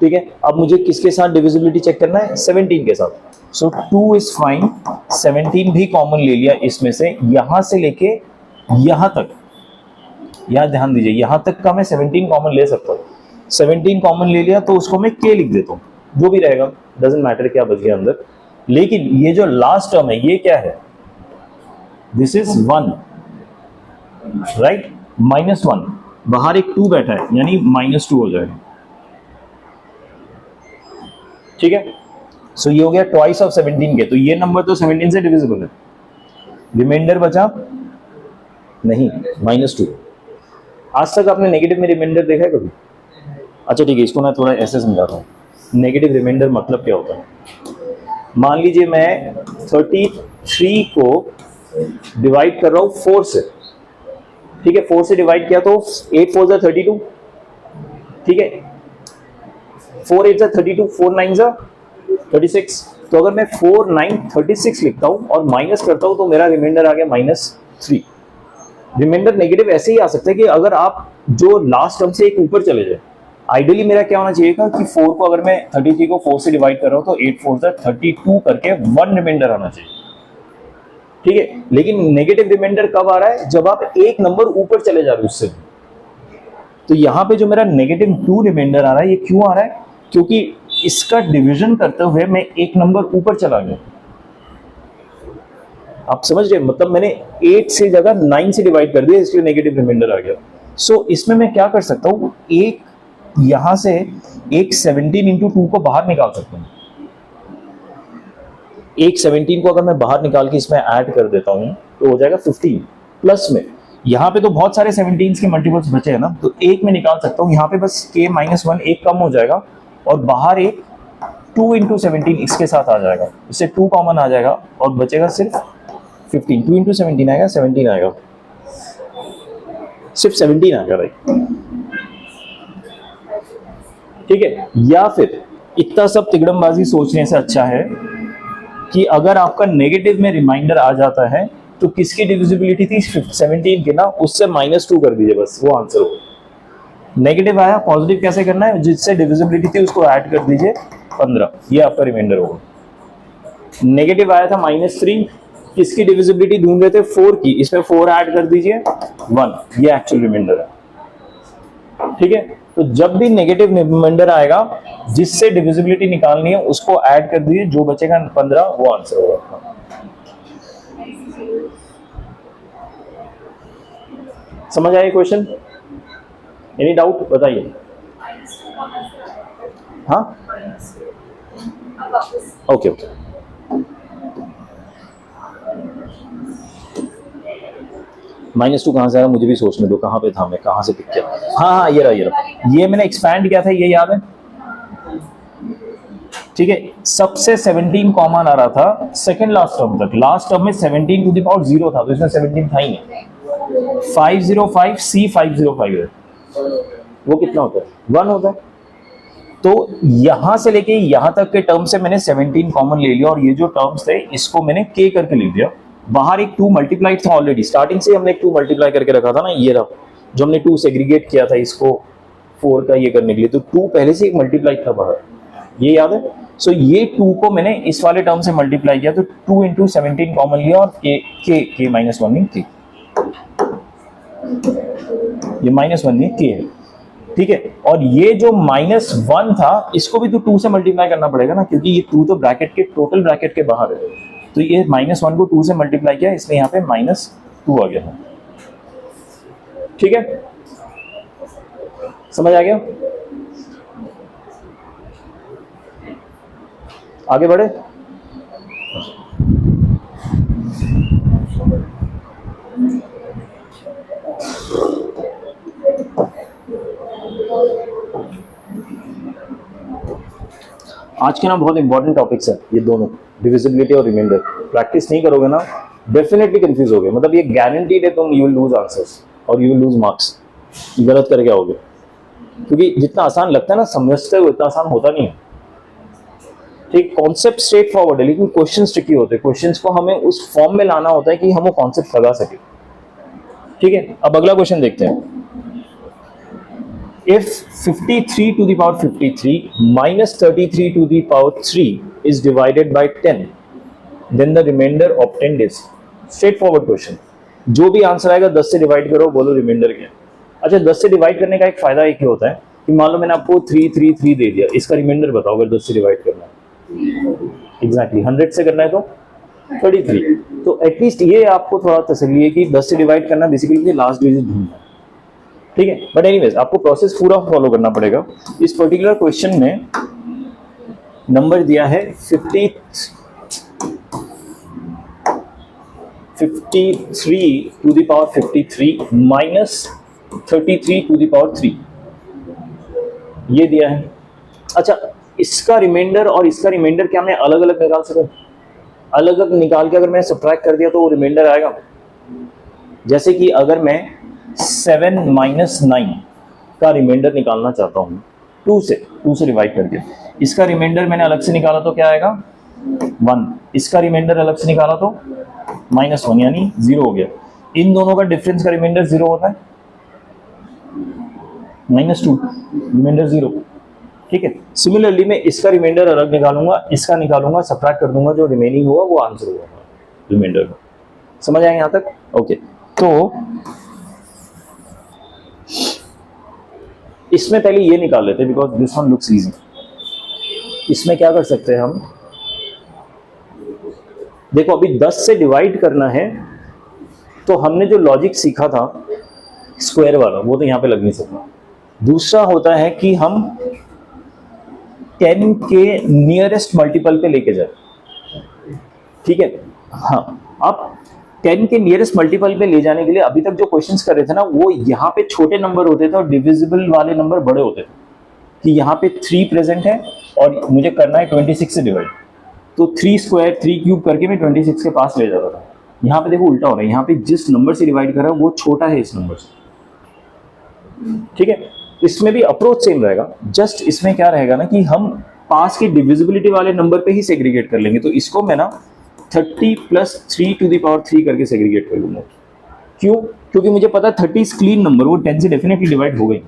ठीक है, अब मुझे किसके साथ डिविजिबिलिटी चेक करना है? 17 के साथ। सो 2 इज फाइन, 17 भी कॉमन ले लिया इसमें से, यहां से लेके यहां तक, यहां ध्यान दीजिए, यहां तक का मैं 17 कॉमन ले सकता हूँ। 17 कॉमन ले लिया तो उसको मैं k लिख देता हूँ, जो भी रहेगा डजंट मैटर क्या बच गया अंदर। लेकिन ये जो लास्ट टर्म है ये क्या है? दिस इज 1, राइट, -1, बाहर एक 2 बैठा है, यानी -2 हो जाएगा। ठीक है, सो ये हो गया ट्वाइस ऑफ 17 के, तो ये नंबर तो 17 से डिविजिबल है। रिमाइंडर बचा नहीं, -2। आज तक आपने नेगेटिव में रिमाइंडर देखा है कभी? अच्छा ठीक है, इसको मैं थोड़ा ऐसे समझाता हूँ। नेगेटिव रिमाइंडर मतलब क्या होता है? मान लीजिए मैं 33 को डिवाइड कर रहा हूँ 4 से, ठीक है, 4 से डिवाइड किया तो 8 4 जा 32, ठीक है, 4 8 जा 32, 4 9 जा 36। तो अगर मैं 4 9 36 लिखता हूँ और माइनस करता हूँ तो मेरा रिमाइंडर आ गया -3। रिमाइंडर नेगेटिव ऐसे ही आ सकता है कि अगर आप जो लास्ट टर्म से एक ऊपर चले जाए। आइडियली मेरा क्या होना चाहिए था कि 4 को अगर मैं 33 को 4 से डिवाइड कर रहा हूँ तो 8 4 जा 32 करके 1 रिमाइंडर आना चाहिए, ठीक है। लेकिन नेगेटिव रिमाइंडर कब आ रहा है? जब आप एक नंबर ऊपर चले जा रहे हो उससे। तो यहाँ पे जो मेरा -2 रिमाइंडर आ रहा है, ये क्यों आ रहा है? क्योंकि इसका डिवीजन करते हुए मैं एक नंबर ऊपर चला गया। आप समझ रहे? मतलब मैंने 8 से जगह 9 से डिवाइड कर दिया, इसलिए नेगेटिव रिमाइंडर आ गया। सो इसमें मैं क्या कर सकता हूँ, एक यहां से एक 17 इंटू 2 को बाहर निकाल सकता हूँ। एक 17 को अगर मैं बाहर निकाल के इसमें ऐड कर देता हूँ तो हो जाएगा 15। प्लस में यहाँ पे तो बहुत सारे 17 के मल्टीपल्स बचे हैं ना, तो एक में निकाल सकता हूँ। यहाँ पे बस k -1 एक कम हो जाएगा और बाहर एक 2 इंटू 17 इसके साथ आ जाएगा, इससे 2 कॉमन आ जाएगा और बचेगा सिर्फ 15। 2 इंटू 17 आएगा, 17 आएगा, सिर्फ 17 आएगा भाई, ठीक है। या फिर इतना सब तिगड़मबाजी सोचने से अच्छा है कि अगर आपका नेगेटिव में रिमाइंडर आ जाता है तो किसकी डिविजिबिलिटी थी? 17 की ना, उससे -2 कर दीजिए, बस वो आंसर होगा। नेगेटिव आया, पॉजिटिव कैसे करना है? जिससे डिविजिबिलिटी थी उसको ऐड कर दीजिए 15, ये आपका रिमाइंडर होगा। नेगेटिव आया था -3, किसकी डिविजिबिलिटी ढूंढ रहे थे? 4 की, इसमें 4 ऐड कर दीजिए 1, ये एक्चुअल रिमाइंडर है, ठीक है। तो जब भी नेगेटिव रिमाइंडर आएगा, जिससे डिविजिबिलिटी निकालनी है उसको ऐड कर दीजिए, जो बचेगा 15 वो आंसर होगा आपका। समझ आए क्वेश्चन? एनी डाउट बताइए। हाँ, ओके ओके। -2 कहाँ से आया मुझे भी सोचने दो, कहाँ पे था मैं, कहाँ से पिक किया। हाँ, ये रहा, ये मैंने एक्सपैंड किया था, ये याद है, ठीक है। सबसे 17 कॉमन आ रहा था सेकंड लास्ट टर्म तक। लास्ट टर्म में 17 टू द पावर 0 था, तो इसमें 17 था ही नहीं। 505 C 505 है, वो कितना होता है? 1 होता है। तो यहां से लेके यहां तक के टर्म से मैंने 17 कॉमन ले लिया, और ये जो टर्म्स थे इसको मैंने k करके लिख दिया। बाहर एक 2 मल्टीप्लाइड था ऑलरेडी, स्टार्टिंग से हमने एक 2 मल्टीप्लाई करके रखा था ना, ये रहा जो हमने 2 सेग्रीगेट किया था इसको 4 का ये करने के लिए, तो 2 पहले से एक मल्टीप्लाई था बाहर, ये याद है। सो ये 2 को मैंने इस वाले टर्म से मल्टीप्लाई किया, तो 2 इंटू 17 कॉमन लिया और के माइनस 1 में के, ये माइनस 1 में के है, ठीक है। और ये जो -1 था इसको भी तो 2 से मल्टीप्लाई करना पड़ेगा ना, क्योंकि ये 2 तो ब्रैकेट के टोटल ब्रैकेट के बाहर है, तो ये -1 को 2 से मल्टीप्लाई किया, इसलिए यहाँ पे -2 आ गया, ठीक है। समझ आ गया? आगे बढ़े। आज के ना बहुत इंपॉर्टेंट टॉपिक्स है ये दोनों, डिविजिबिलिटी और रिमाइंडर। प्रैक्टिस नहीं करोगे ना डेफिनेटली कंफ्यूज होगे, मतलब ये गारंटीड है तुम यू विल लूज आंसर्स और यू विल लूज मार्क्स, गलत करके आओगे, क्योंकि जितना आसान लगता है ना समझते हो उतना आसान होता नहीं है, ठीक। कॉन्सेप्ट स्ट्रेट फॉरवर्ड है लेकिन क्वेश्चन ट्रिकी होते हैं, क्वेश्चंस को हमें उस फॉर्म में लाना होता है कि हम वो कॉन्सेप्ट लगा सके, ठीक है। अब अगला क्वेश्चन देखते हैं। If 53 to the power 53 minus 33 to the power 3 is divided by 10, then the remainder obtained is, straight forward question। जो भी आंसर आएगा 10 से डिवाइड करो, बोलो रिमाइंडर क्या। अच्छा, 10 से डिवाइड करने का एक फायदा एक ही होता है कि मान लो मैंने आपको 3 3 3 दे दिया, इसका रिमाइंडर बताओ अगर 10 से डिवाइड करना है। एग्जैक्टली 100 से करना है तो 33, तो एटलीस्ट ये आपको थोड़ा तसल्ली है कि 10 से डिवाइड करना बेसिकली लास्ट डिजिट ढूंढना, ठीक है। बट एनीवेज आपको प्रोसेस पूरा फॉलो करना पड़ेगा। इस पर्टिकुलर क्वेश्चन में नंबर दिया है 53 to the power 53 minus 33 to the power 3, ये दिया है। अच्छा, इसका रिमाइंडर और इसका रिमाइंडर क्या मैं अलग अलग निकाल सकूं? अलग अलग निकाल के अगर मैं सब्ट्रैक्ट कर दिया तो वो रिमाइंडर आएगा। जैसे कि अगर मैं 7 माइनस 9 का रिमाइंडर निकालना चाहता हूँ 2 से डिवाइड करके, इसका रिमाइंडर मैंने अलग से निकाला तो क्या आएगा 1, इसका रिमाइंडर अलग से निकाला तो -1 यानी 0 हो गया। इन दोनों का डिफरेंस का रिमाइंडर 0 होता है, -2 रिमाइंडर 0, ठीक है। सिमिलरली मैं इसका रिमाइंडर अलग निकालूंगा, इसका निकालूंगा, सब्ट्रैक्ट कर दूंगा, जो रिमेनिंग होगा वो आंसर होगा रिमाइंडर का। समझ आएंगे यहाँ तक? ओके, तो इसमें पहले ये निकाल लेते हैं because this one looks easy. इसमें क्या कर सकते हैं हम, देखो अभी 10 से डिवाइड करना है तो हमने जो लॉजिक सीखा था स्क्वायर वाला वो तो यहाँ पे लग नहीं सकता। दूसरा होता है कि हम 10 के नियरेस्ट मल्टीपल पे लेके जाए, ठीक है। हाँ, अब 10 के नियरेस्ट मल्टीपल पे ले जाने के लिए अभी तक जो क्वेश्चंस कर रहे थे ना वो यहाँ पे छोटे नंबर होते थे और डिविजिबल वाले नंबर बड़े होते थे, कि यहाँ पे 3 प्रेजेंट है और मुझे करना है 26 से डिवाइड, तो 3 स्क्वायर 3 क्यूब करके मैं 26 के पास ले जाता था। यहाँ पे देखो उल्टा हो रहा है, यहाँ पे जिस नंबर से डिवाइड कर रहा है वो छोटा है इस नंबर से, ठीक है। इसमें भी अप्रोच सेम रहेगा, जस्ट इसमें क्या रहेगा ना कि हम पास के डिविजिबिलिटी वाले नंबर पे ही सेग्रीगेट कर लेंगे। तो इसको मैं ना 30 प्लस 3 टू द पावर 3 करके सेग्रीगेट कर लूंगा। क्यों? क्योंकि मुझे पता है 30 क्लीन नंबर, वो 10 से डेफिनेटली डिवाइड हो गई।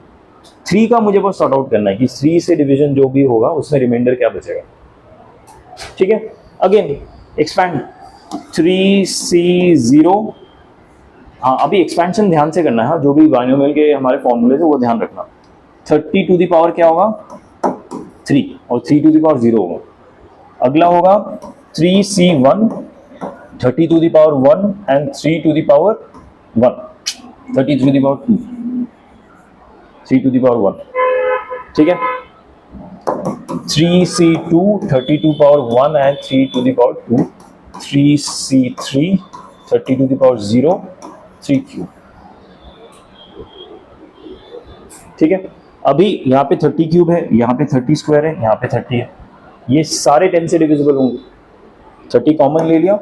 3 का मुझे बस सॉर्ट आउट करना है कि 3 से डिवीजन जो भी होगा उसमें रिमाइंडर क्या बचेगा, ठीक है। अगेन एक्सपैंड 3C0, हाँ अभी एक्सपेंशन ध्यान से करना है, हाँ जो भी बाइनोमियल के हमारे फॉर्मूले से वो ध्यान रखना। 30 टू द पावर क्या होगा 3 और 3 टू द पावर 0 होगा। अगला होगा 3C1 30 to the power 1 and 3 to the power 1 30 to the power 2 3 to the power 1, ठीक है। 3C2 30 to power 1 and 3 to the power 2 3C3 30 to the power 0 3 cube, ठीक है। अभी यहाँ पे 30 क्यूब है, यहाँ पे 30 स्क्वायर है, यहाँ पे 30 है, ये सारे 10 से डिविजिबल होंगे। 30 कॉमन ले लिया,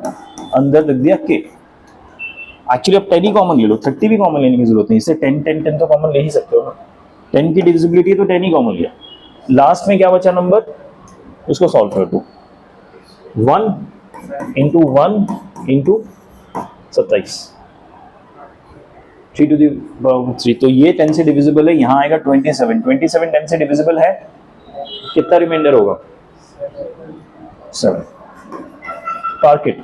अंदर रख दिया के। एक्चुअली अब 10 ही कॉमन ले लो, 30 भी कॉमन लेने की जरूरत नहीं, इससे 10 10 10 तो कॉमन ले ही सकते हो ना। 10 की डिविजिबिलिटी है तो 10 ही कॉमन लिया। लास्ट में क्या बचा नंबर, उसको सॉल्व कर दो। 1 into 1 into 27, 3 to the power 3, तो ये 10 से डिविजिबल है, यहाँ आएगा 27, 27 10 से डिविजिबल है, कितना रिमाइंडर होगा 7। पार्क इट,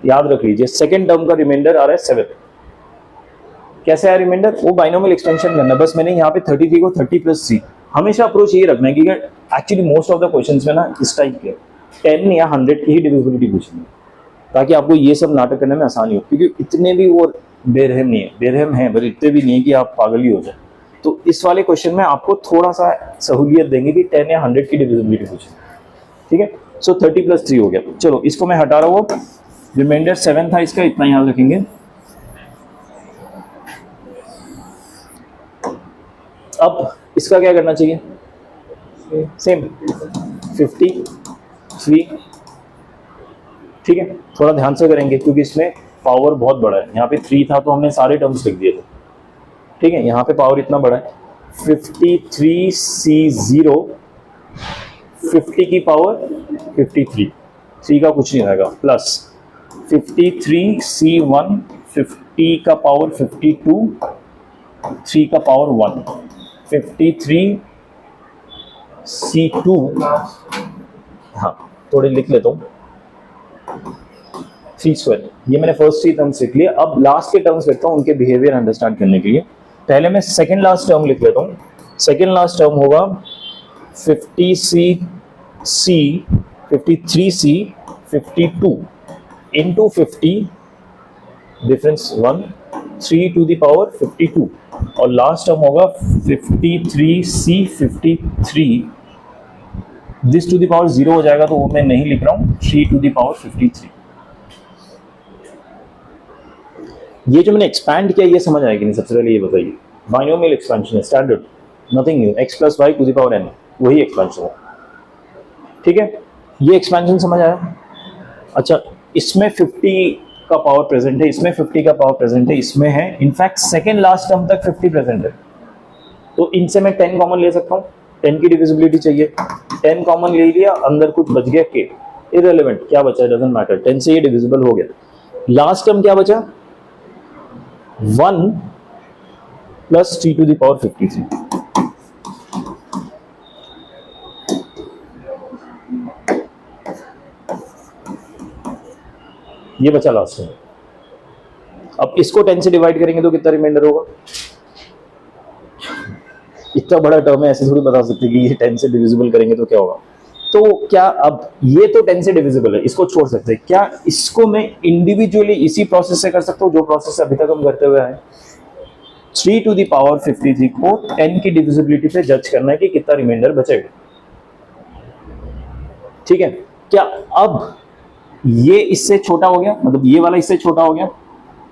याद रख लीजिए सेकंड टर्म का रिमाइंडर आ रहा है 7। कैसे आया रिमाइंडर, वो बाइनोमियल एक्सटेंशन करना, बस मैंने यहाँ पे 33 को 30 प्लस 3, हमेशा अप्रोच ये रखना है कि actually most of the questions में ना इस टाइप के 10 या 100 की ही डिविजिबिलिटी पूछेंगे, ताकि आपको ये सब नाटक करने में आसानी हो, क्योंकि इतने भी वो बेरहम नहीं है, बेरहम है पर इतने भी नहीं है कि आप पागल ही हो जाए। तो इस वाले क्वेश्चन में आपको थोड़ा सा सहूलियत देंगे कि 10 या 100 की डिविजिबिलिटी पूछेंगे, ठीक है। सो 30 प्लस 3 हो गया, चलो इसको मैं हटा रहा हूँ, रिमाइंडर 7 था इसका, इतना याद रखेंगे। अब इसका क्या करना चाहिए, सेम 53, ठीक है। थोड़ा ध्यान से करेंगे क्योंकि इसमें पावर बहुत बड़ा है, यहाँ पे 3 था तो हमने सारे टर्म्स लिख दिए थे, ठीक है। यहाँ पे पावर इतना बड़ा है, 53C0, 50 की पावर 53, 3 का कुछ नहीं आएगा, प्लस 53C1, 50 का पावर 52, 3 का पावर 1, 53C2, हाँ थोड़े लिख लेता हूँ, 3 स्क्वायर, ये मैंने फर्स्ट 3 टर्म्स लिख लिए। अब लास्ट के टर्म्स लिखता हूँ उनके बिहेवियर अंडरस्टैंड करने के लिए। पहले मैं सेकेंड लास्ट टर्म लिख लेता हूँ, सेकेंड लास्ट टर्म होगा 53C 52 into 50, difference 1, 3 to the power 52, और लास्ट टर्म होगा 53C 53, this to the power 0 हो जाएगा तो वो मैं नहीं लिख रहा हूँ, 3 टू द पावर 53। ये जो मैंने एक्सपैंड किया ये समझ आएगी नहीं, सबसे पहले ये बताइए, बाइनोमियल एक्सपेंशन है, standard, nothing new, x plus y to the power n, वही एक्सपेंशन है, ठीक है। ये एक्सपेंशन समझ आया। अच्छा, इसमें 50 का पावर प्रेजेंट है, इसमें 50 का पावर प्रेजेंट है, इसमें है, इनफैक्ट सेकेंड लास्ट टर्म तक 50 प्रेजेंट है, तो इनसे मैं 10 कॉमन ले सकता हूँ, 10 की डिविजिबिलिटी चाहिए, 10 कॉमन ले लिया, अंदर कुछ बच गया k, इररिलेवेंट, क्या बचा डजंट मैटर, 10 से ये डिविजिबल हो गया। लास्ट टर्म क्या बचा, 1 प्लस 3 टू द पावर 53, ये बचा लास्ट में। अब इसको 10 से डिवाइड करेंगे तो कितना रिमाइंडर होगा, इतना बड़ा टर्म है, ऐसे थोड़ी बता सकते कि ये 10 से डिविजिबल करेंगे तो क्या होगा। तो क्या अब ये तो 10 से डिविजिबल है, इसको छोड़ सकते हैं क्या, इसको मैं इंडिविजुअली इसी प्रोसेस से कर सकता हूँ जो प्रोसेस अभी तक हम करते हुए आए। 3 टू द पावर 53 को 10 की डिविजिबिलिटी पे जज करना है कि कितना रिमाइंडर बचेगा, ठीक है। क्या अब ये इससे छोटा हो गया, मतलब ये वाला इससे छोटा हो गया,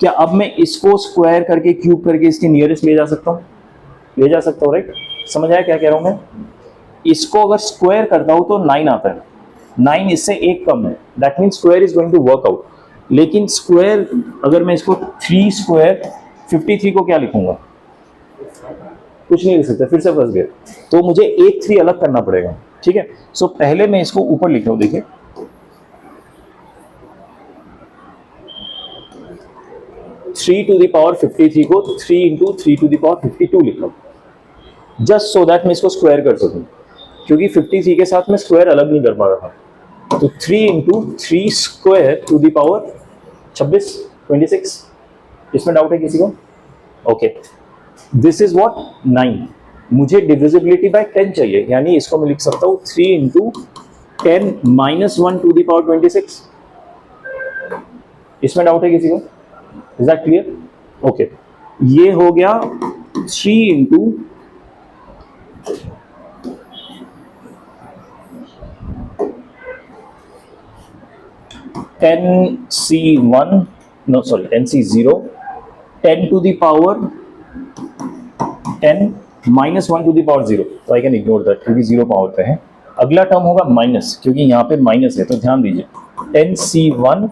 क्या अब मैं इसको स्क्वायर करके क्यूब करके इसके नियरेस्ट ले जा सकता हूँ, ले जा सकता हूँ, राइट। समझ आया क्या कह रहा हूँ मैं, इसको अगर स्क्वायर करता हूँ तो 9 आता है, 9 इससे एक कम है, that means square is going to work out. लेकिन स्क्वायर अगर मैं इसको 3 स्क्वायर 53 को क्या लिखूंगा, कुछ नहीं लिख सकता, फिर से फंस गया, तो मुझे एक 3 अलग करना पड़ेगा, ठीक है। सो पहले मैं इसको ऊपर लिख रहा हूँ, देखिए 3 टू द पावर 53 को 3 इंटू 3 टू द पावर 52 लिख रहा हूँ, जस्ट सो दैट मैं इसको स्क्वायर कर सकूं, क्योंकि 53 के साथ मैं स्क्वायर अलग नहीं कर पा रहा था। तो 3 into 3 square to the power 26, इसमें डाउट है किसी को, ओके। दिस इज व्हाट 9, मुझे डिविजिबिलिटी बाय 10 चाहिए, यानी इसको मैं लिख सकता हूँ 3 into 10 minus 1 to the power 26, इसमें डाउट है किसी को, इज दैट क्लियर, ओके। ये हो गया 3 into 10C1, no sorry 10C0, 10 to the power 10 minus 1 to the power 0, तो I can ignore that क्योंकि 0 पावर पे है। अगला टर्म होगा माइनस, क्योंकि यहाँ पे माइनस है, तो ध्यान दीजिए 10C1,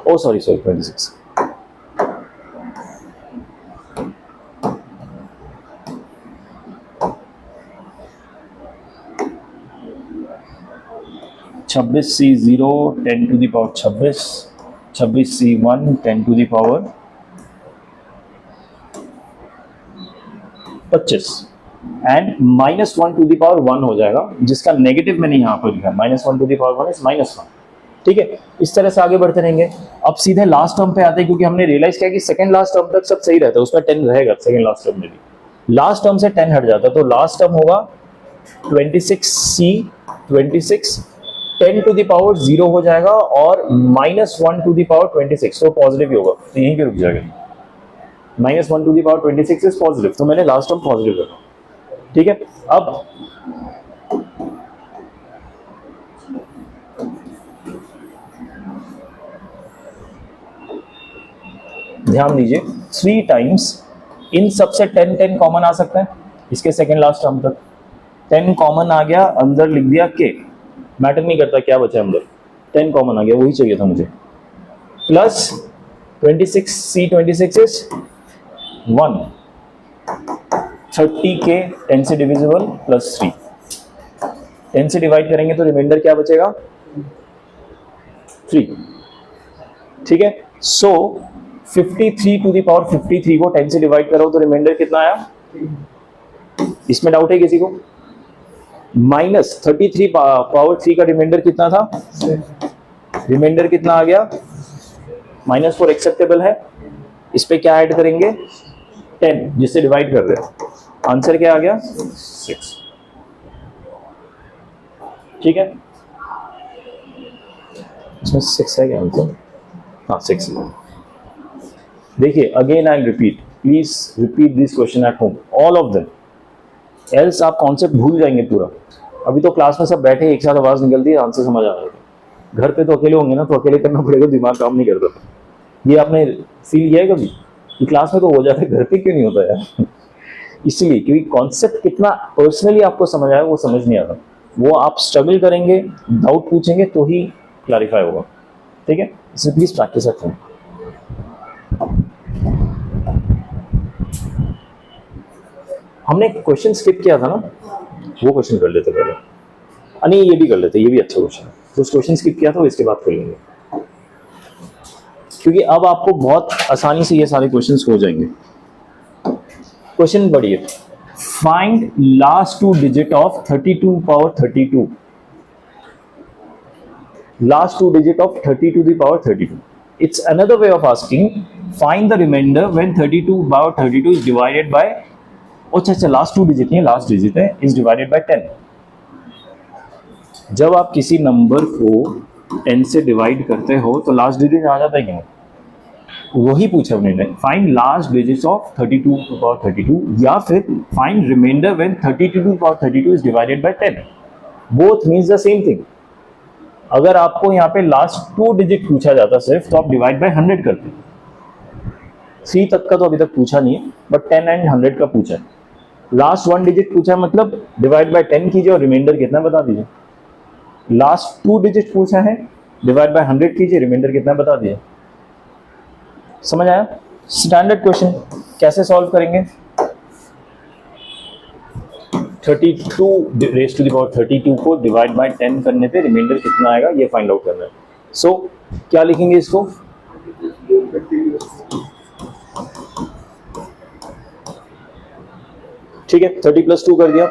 oh sorry 26, C0 10 to the power 26, 26C1 10 to the power 25 and -1 to the power 1 हो जाएगा, जिसका नेगेटिव मैंने यहाँ पर लिखा, -1 टू द पावर 1 इज -1। ठीक है, इस तरह से आगे बढ़ते रहेंगे। अब सीधे लास्ट टर्म पे आते हैं, क्योंकि हमने रियलाइज किया कि सेकंड लास्ट टर्म तक सब सही रहता है, उसमें 10 रहेगा सेकंड लास्ट टर्म में भी। लास्ट टर्म से 10 हट जाता है, तो लास्ट टर्म होगा 26c 26, 10 टू द पावर 0 हो जाएगा और -1 टू द पावर 26, तो पॉजिटिव ही होगा, तो यहीं पे रुक जाएगा। -1 to the power 26 is positive, तो मैंने लास्ट टर्म पॉजिटिव रखा। ठीक है, अब ध्यान दीजिए 3 टाइम्स इन सबसे 10 कॉमन आ सकता है, इसके सेकंड लास्ट टर्म तक 10 कॉमन आ गया, अंदर लिख दिया के, मैटर नहीं करता क्या बचा अंदर, 10 कॉमन आ गया, वही चाहिए था मुझे। प्लस 26c 26 इज 1, 30 के 10 से डिविजिबल प्लस 3, 10 से डिवाइड करेंगे तो रिमाइंडर क्या बचेगा 3। ठीक है, सो 53 टू द पावर 53 को 10 से डिवाइड करो तो रिमाइंडर कितना आया, इसमें डाउट है किसी को? -33 पावर 3 का रिमाइंडर कितना था, रिमाइंडर कितना आ गया -4 एक्सेप्टेबल है, इस पे क्या ऐड करेंगे 10 जिससे डिवाइड कर रहे हैं, आंसर क्या आ गया 6। ठीक है, इसमें 6 है क्या आंसर? हाँ 6 है। देखिए again I repeat, please repeat this question at home all of them, else आप कॉन्सेप्ट भूल जाएंगे पूरा। अभी तो क्लास में सब बैठे एक साथ आवाज निकलती है, आंसर समझ आ रहा है, घर पे तो अकेले होंगे ना, तो अकेले करना पड़ेगा, दिमाग काम नहीं करता। ये आपने फील किया है कभी कि क्लास में तो हो जाता है, घर पे क्यों नहीं होता यार? इसलिए क्योंकि कॉन्सेप्ट कितना पर्सनली आपको समझ आया वो समझ नहीं आता, वो आप स्ट्रगल करेंगे, डाउट पूछेंगे तो ही क्लैरिफाई होगा। ठीक है, इसलिए प्लीज प्रैक्टिस एट होम। हमने क्वेश्चन स्किप किया था ना, वो क्वेश्चन कर लेते पहले, नहीं ये भी कर लेते, ये भी अच्छा क्वेश्चन है, तो उस क्वेश्चन स्किप किया था इसके बाद कर लेंगे, क्योंकि अब आपको बहुत आसानी से ये सारे क्वेश्चंस हो जाएंगे। क्वेश्चन बढ़िए, find last 2 digit of 32 power 32, last 2 digit of 30 to the power 32. It's another way of asking find the remainder when 32 power 32 is divided by, अच्छा लास्ट 2 डिजिट नहीं, लास्ट डिजिट है, is divided by 10। जब आप किसी number को 10 से divide करते हो तो लास्ट डिजिट आ जाता है क्यों? वही पूछा हमने, find last digits of 32 to power 32 या फिर find reminder when 32 to power 32 is divided by 10। Both means the same thing. अगर आपको यहाँ पे लास्ट 2 डिजिट पूछा जाता सिर्फ, तो आप डिवाइड बाय 100 करते। 3 तक का तो अभी तक पूछा नहीं है, बट 10 एंड 100 का पूछा है। लास्ट 1 डिजिट पूछा है, मतलब डिवाइड बाय 10 कीजिए और रिमाइंडर कितना बता दीजिए। लास्ट 2 डिजिट पूछा है, डिवाइड बाय 100 कीजिए, रिमाइंडर कितना बता दीजिए। समझ आया? स्टैंडर्ड क्वेश्चन कैसे सॉल्व करेंगे? 32 रेज़ टू द पावर 32 को डिवाइड बाय 10 करने पे रिमाइंडर कितना आएगा ये फाइंड आउट करना है। सो क्या लिखेंगे इसको? ठीक है, 30 + 2 कर दिया,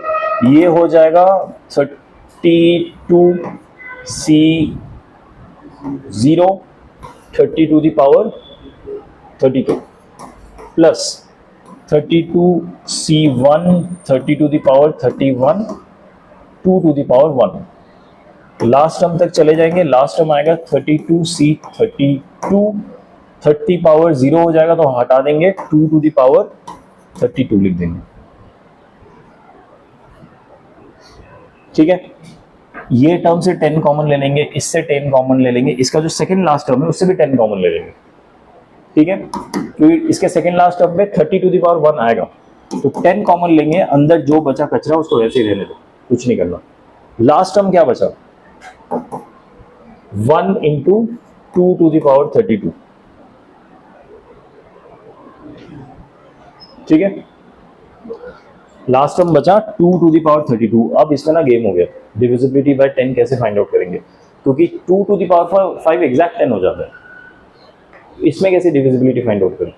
ये हो जाएगा 32C0 30 to the power 32 plus 32C1 30 to the power 31 2 to the power 1। Last term तक चले जाएंगे, लास्ट टर्म आएगा 32C32 30 पावर 0 हो जाएगा तो हटा देंगे, 2 टू द पावर 32 लिख देंगे। ठीक है, ये टर्म से 10 कॉमन ले लेंगे, इससे 10 कॉमन ले लेंगे, इसका जो सेकंड लास्ट टर्म है उससे भी 10 कॉमन ले लेंगे। ठीक है, क्योंकि इसके सेकंड लास्ट टर्म में 30 टू द पावर 1 आएगा, तो 10 कॉमन लेंगे, अंदर जो बचा कचरा उसको वैसे ही रहने दो, कुछ नहीं करना। लास्ट टर्म क्या बचा? 1 × 2 टू द पावर 32। ठीक है, लास्ट टर्म बचा 2 टू द पावर 32। अब इसमें ना गेम हो गया, डिविजिबिलिटी बाय 10 कैसे फाइंड आउट करेंगे, क्योंकि 2 टू द पावर 5 एग्जैक्ट 10 हो जाता है, इसमें कैसे डिविजिबिलिटी फाइंड आउट करें?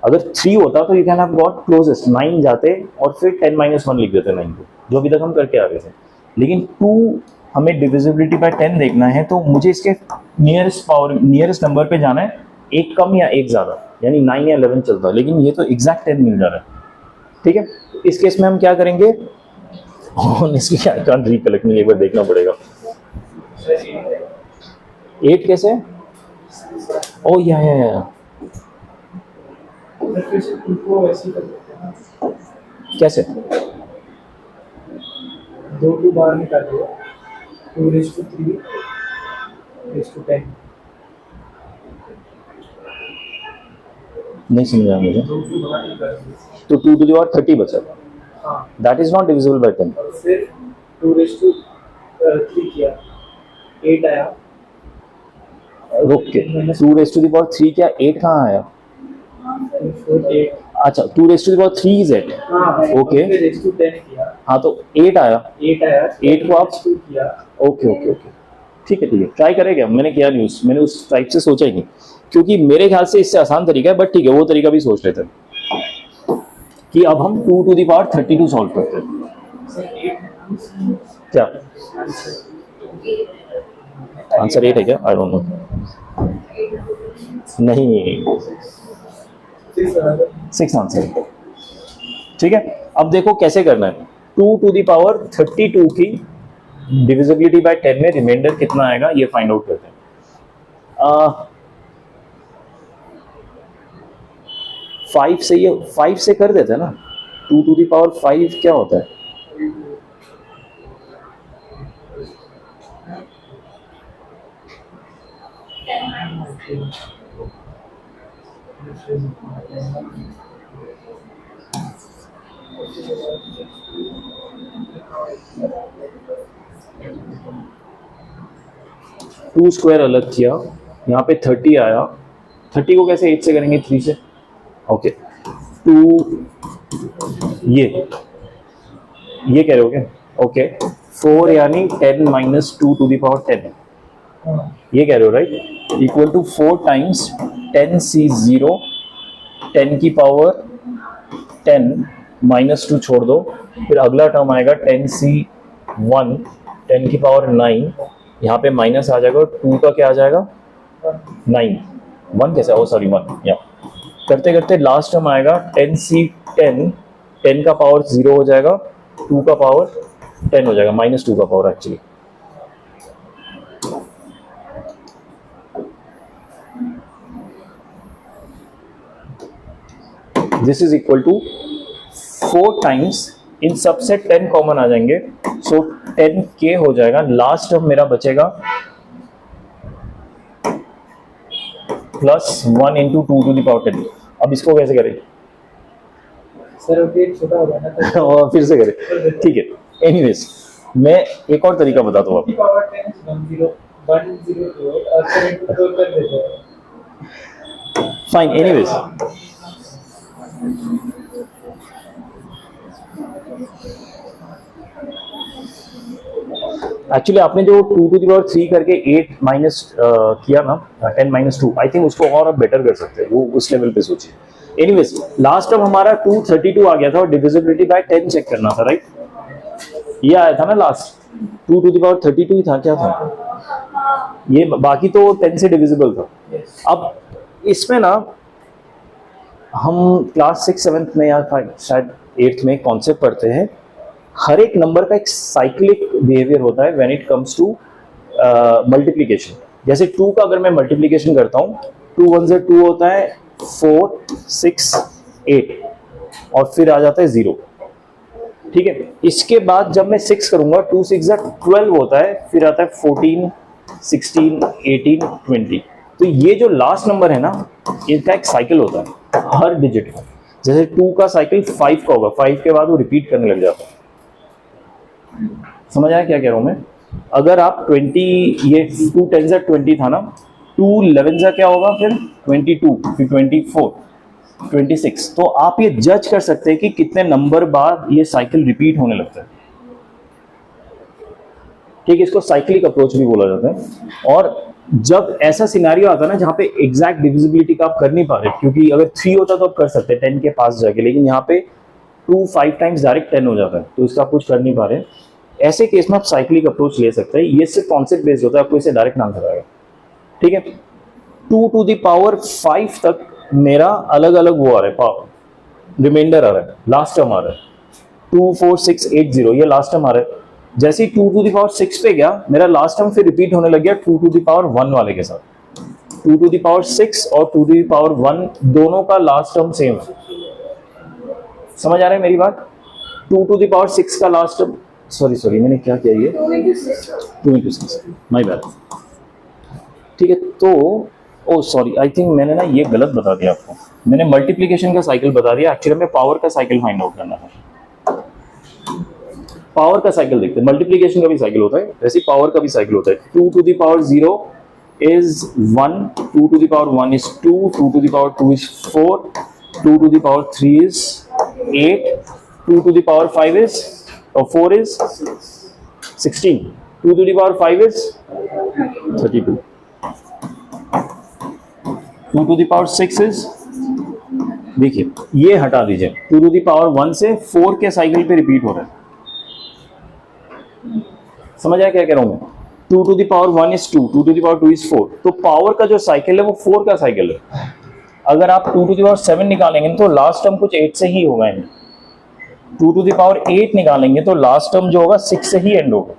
अगर 3 होता तो you can have got closest, 9 जाते और फिर 10 - 1 लिख देते 9 को, जो अभी तक हम करके आ रहे थे। लेकिन 2 हमें डिविजिबिलिटी बाय 10 देखना है, तो मुझे इसके नियरेस्ट नंबर पे जाना है, एक कम या एक ज़्यादा, यानी 9 या 11 चलता है, लेकिन ये तो एग्जैक्ट 10 मिल जा रहा है। ठीक है, इस केस में हम क्या करेंगे, ऑनेस्टली आई कांट रिकलेक्ट, मुझे एक बार देखना पड़ेगा। 8 कैसे? ओ या कैसे? 2 बार निकाल दिया, 2⁻3 10। नहीं समझा मुझे। 2 बार निकाल दिया, तो 2 to the power 30 बचा, हाँ, that is not divisible by 10। और फिर 2⁻3 किया, 8 आया। रुक के 2 raised to the power 3 क्या 8 कहाँ आया? फिर 8, अच्छा 2 raised to the power 3 is 8, हाँ, Okay. फिर 10 किया, हाँ तो 8 आया, 8 आया, 8 को आप 2 किया। ओके, ठीक है, ट्राई करेगा। मैंने किया नहीं, मैंने उस टाइप से सोचा ही नहीं, क्योंकि मेरे ख्याल से इससे आसान तरीका है, बट ठीक है वो तरीका भी सोच लेते हैं कि अब हम 2 to the power 32 सॉल्व करते हैं। क्या आंसर 8 है क्या? आई डोंट नो, नहीं 6 आंसर है। ठीक है, अब देखो कैसे करना है। 2 to the power 32 की डिविजिबिलिटी बाय 10 में रिमाइंडर कितना आएगा ये फाइंड आउट करते हैं। 5 से कर देते हैं ना। 2 to the power 5 क्या होता है? टू स्क्वायर अलग किया, यहाँ पे 30 आया। 30 को कैसे 8 से करेंगे? 3 से। ओके, 2 ये कह रहे हो क्या? ओके, 4 यानी 10 - 2 to the power 10 ये कह रहे हो right? Equal to 4 times 10C0 10 की पावर 10 -2 छोड़ दो, फिर अगला टर्म आएगा 10C1 10 की पावर 9, यहाँ पे माइनस आ जाएगा, 2 का क्या आ जाएगा? 9, 1 कैसे? ओ सॉरी 1, या करते करते लास्ट टर्म आएगा 10C10 10 का पावर 0 हो जाएगा, 2 का पावर 10 हो जाएगा, -2 का power actually. This is equal to 4 times, इन सबसे 10 कॉमन आ जाएंगे, सो 10K हो जाएगा। लास्ट टर्म मेरा बचेगा +1 × 2 to the power 10। अब इसको कैसे करें? सर अभी छोटा हो गया ना, और फिर से करें, ठीक है। एनीवेज मैं एक और तरीका बताता हूँ आपको। पावर 10 102 और 7 कर देते हैं। फाइन, एनीवेज एक्चुअली आपने जो 2 to the power 3 करके 8 माइनस किया ना, 10 - 2, आई थिंक उसको और आप बेटर कर सकते हैं, वो उस लेवल पे सोचिए। एनीवेज लास्ट टर्म हमारा 232 आ गया था और डिविजिबिलिटी बाय 10 चेक करना था राइट? ये आया था ना लास्ट, 2 to the power 32 ही था, क्या था ये? बाकी तो 10 से डिविजिबल था। अब इसमें ना हम क्लास 6, 7 में या शायद 8th में कॉन्सेप्ट पढ़ते हैं, हर एक नंबर का एक साइक्लिक बिहेवियर होता है when it comes to multiplication. जैसे 2 का अगर मैं मल्टीप्लिकेशन करता हूँ, 2 1 से 2 होता है 4 6 8 और फिर आ जाता है 0। ठीक है, इसके बाद जब मैं 6 करूंगा, 2 6 12 होता है, फिर आता है 14 16 18 20। तो ये जो लास्ट नंबर है ना, इनका एक साइकिल होता है हर डिजिट का। जैसे 2 का साइकिल 5 का होगा, 5 के बाद वो रिपीट करने लग जाता है। समझ आया क्या कह रहा हूं मैं? अगर आप 20, ये 2 10 से 20 था ना, 2 11 से क्या होगा, फिर 22, फिर 24 26। तो आप ये जज कर सकते हैं कि कितने नंबर बाद ये साइकिल रिपीट होने लगता है। ठीक है, इसको साइक्लिक अप्रोच भी बोला जाता है। और जब ऐसा सिनेरियो आता है ना जहाँ पे एग्जैक्ट डिविजिबिलिटी का आप कर नहीं पा रहे, क्योंकि अगर 3 होता तो आप कर सकते हैं 10 के पास जाके, लेकिन यहाँ पे 2 5 टाइम्स डायरेक्ट 10 हो जाता है, तो इसका आप कुछ कर नहीं पा रहे। ऐसे केस में आप साइक्लिक अप्रोच ले सकते हैं। ये सिर्फ कॉन्सेप्ट बेस्ड होता है, आपको इसे डायरेक्ट आंसर आएगा। ठीक है, 2 to the power 5 तक मेरा अलग अलग वो आ रहा है, पावर रिमाइंडर आ रहा है, लास्ट टर्म आ रहा है 2 4 6 8 0, ये लास्ट टर्म आ रहा है। जैसे ही 2 to the power 6 पे गया, मेरा लास्ट टर्म फिर रिपीट होने लग गया 2 to the power 1 वाले के साथ। 2 to the power 6 और 2 to the power 1 दोनों का लास्ट टर्म सेम है। समझ आ रहा है मेरी बात? 2 to the power 6 का लास्ट टर्म, सॉरी मैंने क्या किया, ये 2 into 6, माय बैड। ठीक है, तो ओ सॉरी, आई थिंक मैंने ना ये गलत बता दिया आपको। मैंने मल्टीप्लिकेशन का साइकिल बता दिया, एक्चुअली में पावर का साइकिल फाइंड आउट करना है। पावर का साइकिल देखते हैं, मल्टीप्लिकेशन का भी साइकिल होता है, वैसे पावर का भी साइकिल होता है। 2 to the power 0 is 1, 2 to the power 1 is 2, 2 to the power 2 is 4, 2 to the power 3 is 8, 2 to the power 5 is, or 4 is 16, 2 to the power 5 is 32, 2 to the power 6 is, देखिए ये हटा दीजिए, 2 to the power 1 से 4 के cycle पे repeat हो रहा है। समझ आया क्या कह रहा हूं मैं? 2 to the power 1 is 2, 2 to the power 2 is 4, तो पावर का जो साइकिल है वो 4 का साइकिल है। अगर आप 2 to the power 7 निकालेंगे तो लास्ट टर्म कुछ 8 से ही होगा एंड। 2 to the power 8 निकालेंगे तो लास्ट टर्म जो होगा 6 से ही एंड होगा।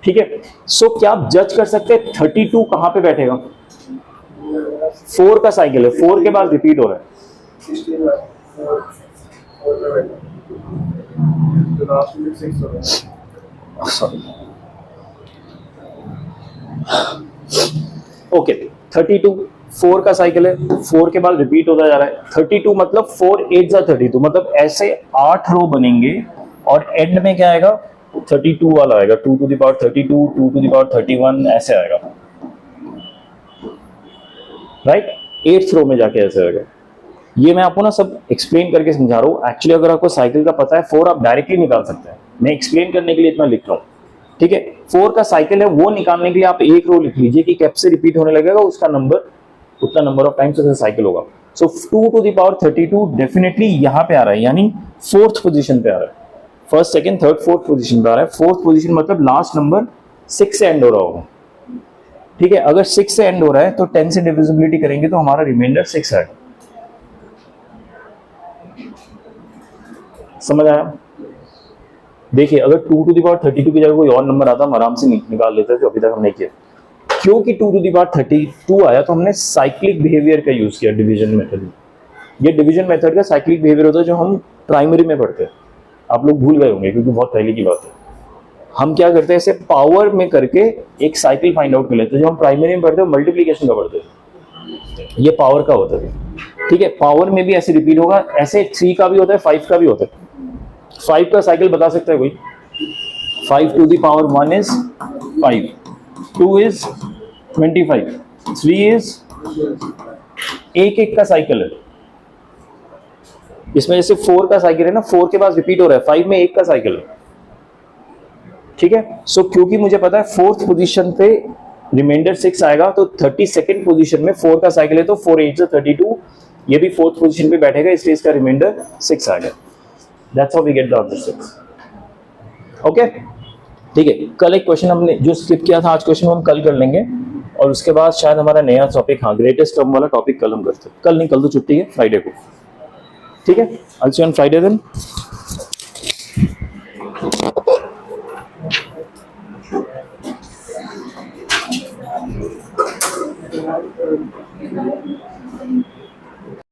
ठीक है, सो क्या आप जज कर सकते हैं 32 कहां पे बैठेगा? 4 का साइकिल है, 4 के बाद रिपीट हो रहा है। ओके, 32 4 का साइकिल है, 4 के बाद रिपीट होता जा रहा है। 32 मतलब 4 8 जा 32, मतलब ऐसे 8 रो बनेंगे और एंड में क्या आएगा? 32 वाला आएगा, 2 to the power 32, 2 to the power 31, ऐसे आएगा, राइट? 8th रो में जाके ऐसे आएगा। ये मैं आपको ना सब एक्सप्लेन करके समझा रहा हूँ। एक्चुअली अगर आपको साइकिल का पता है 4 आप डायरेक्टली निकाल सकते हैं, मैं एक्सप्लेन करने के लिए इतना लिख रहा हूँ। ठीक है, 4 का साइकिल है, वो निकालने के लिए आप एक रो लिख लीजिए कि कैप से रिपीट होने लगेगा, उसका नंबर उतना नंबर ऑफ टाइम्स उसका साइकिल होगा। सो 2 to the power 32 डेफिनेटली यहाँ पे आ रहा है, यानी 4th पोजीशन पे आ रहा है। First second third 4th position पे आ रहा है। 4th पोजीशन मतलब लास्ट नंबर 6 से एंड हो रहा होगा। ठीक है, अगर 6 से एंड हो रहा है तो 10 से डिविजिबिलिटी करेंगे तो हमारा रिमाइंडर 6 आएगा। समझ आया? देखिए, अगर 2 to the power 32 की जगह कोई और नंबर आता हम आराम से निकाल लेते थे, अभी तक हम नहीं किया। क्योंकि 2 to the power 32 आया तो हमने साइक्लिक बिहेवियर का यूज किया, डिवीजन मेथड। ये डिवीजन मेथड का साइक्लिक बिहेवियर होता है जो हम प्राइमरी में पढ़ते हैं। आप लोग भूल गए होंगे क्योंकि बहुत पहले की बात है। हम क्या करते हैं, इसे पावर में करके एक साइकिल फाइंड आउट कर लेते हैं। जो हम प्राइमरी में पढ़ते हैं मल्टीप्लिकेशन का पढ़ते हैं, ये पावर का होता है। ठीक है, पावर में भी ऐसे रिपीट होगा, ऐसे 3 का भी होता है, 5 का भी होता है। 5 का साइकिल बता सकता है कोई? 5 to the power 1 is 5, 2 is 25, 3 is एक का साइकिल है। इसमें जैसे 4 का साइकिल है ना, 4 के बाद रिपीट हो रहा है, 5 में 1 का साइकिल है। ठीक है, सो क्योंकि मुझे पता है 4th पोजीशन पे रिमाइंडर 6 आएगा, तो 32nd पोजीशन में 4 का साइकिल है, तो 4 8 से 32, ये भी 4th पोजीशन पे बैठेगा, इसलिए इसका रिमाइंडर 6 आएगा। That's how we get the answer 6. Okay, ठीक है। कल एक क्वेश्चन हमने जो स्किप किया था, आज क्वेश्चन हम कल कर लेंगे, और उसके बाद शायद हमारा नया टॉपिक, हाँ ग्रेटेस्ट टर्म वाला टॉपिक कल हम करते हैं। कल नहीं, कल तो छुट्टी है, फ्राइडे को। ठीक है, I'll see you on Friday then.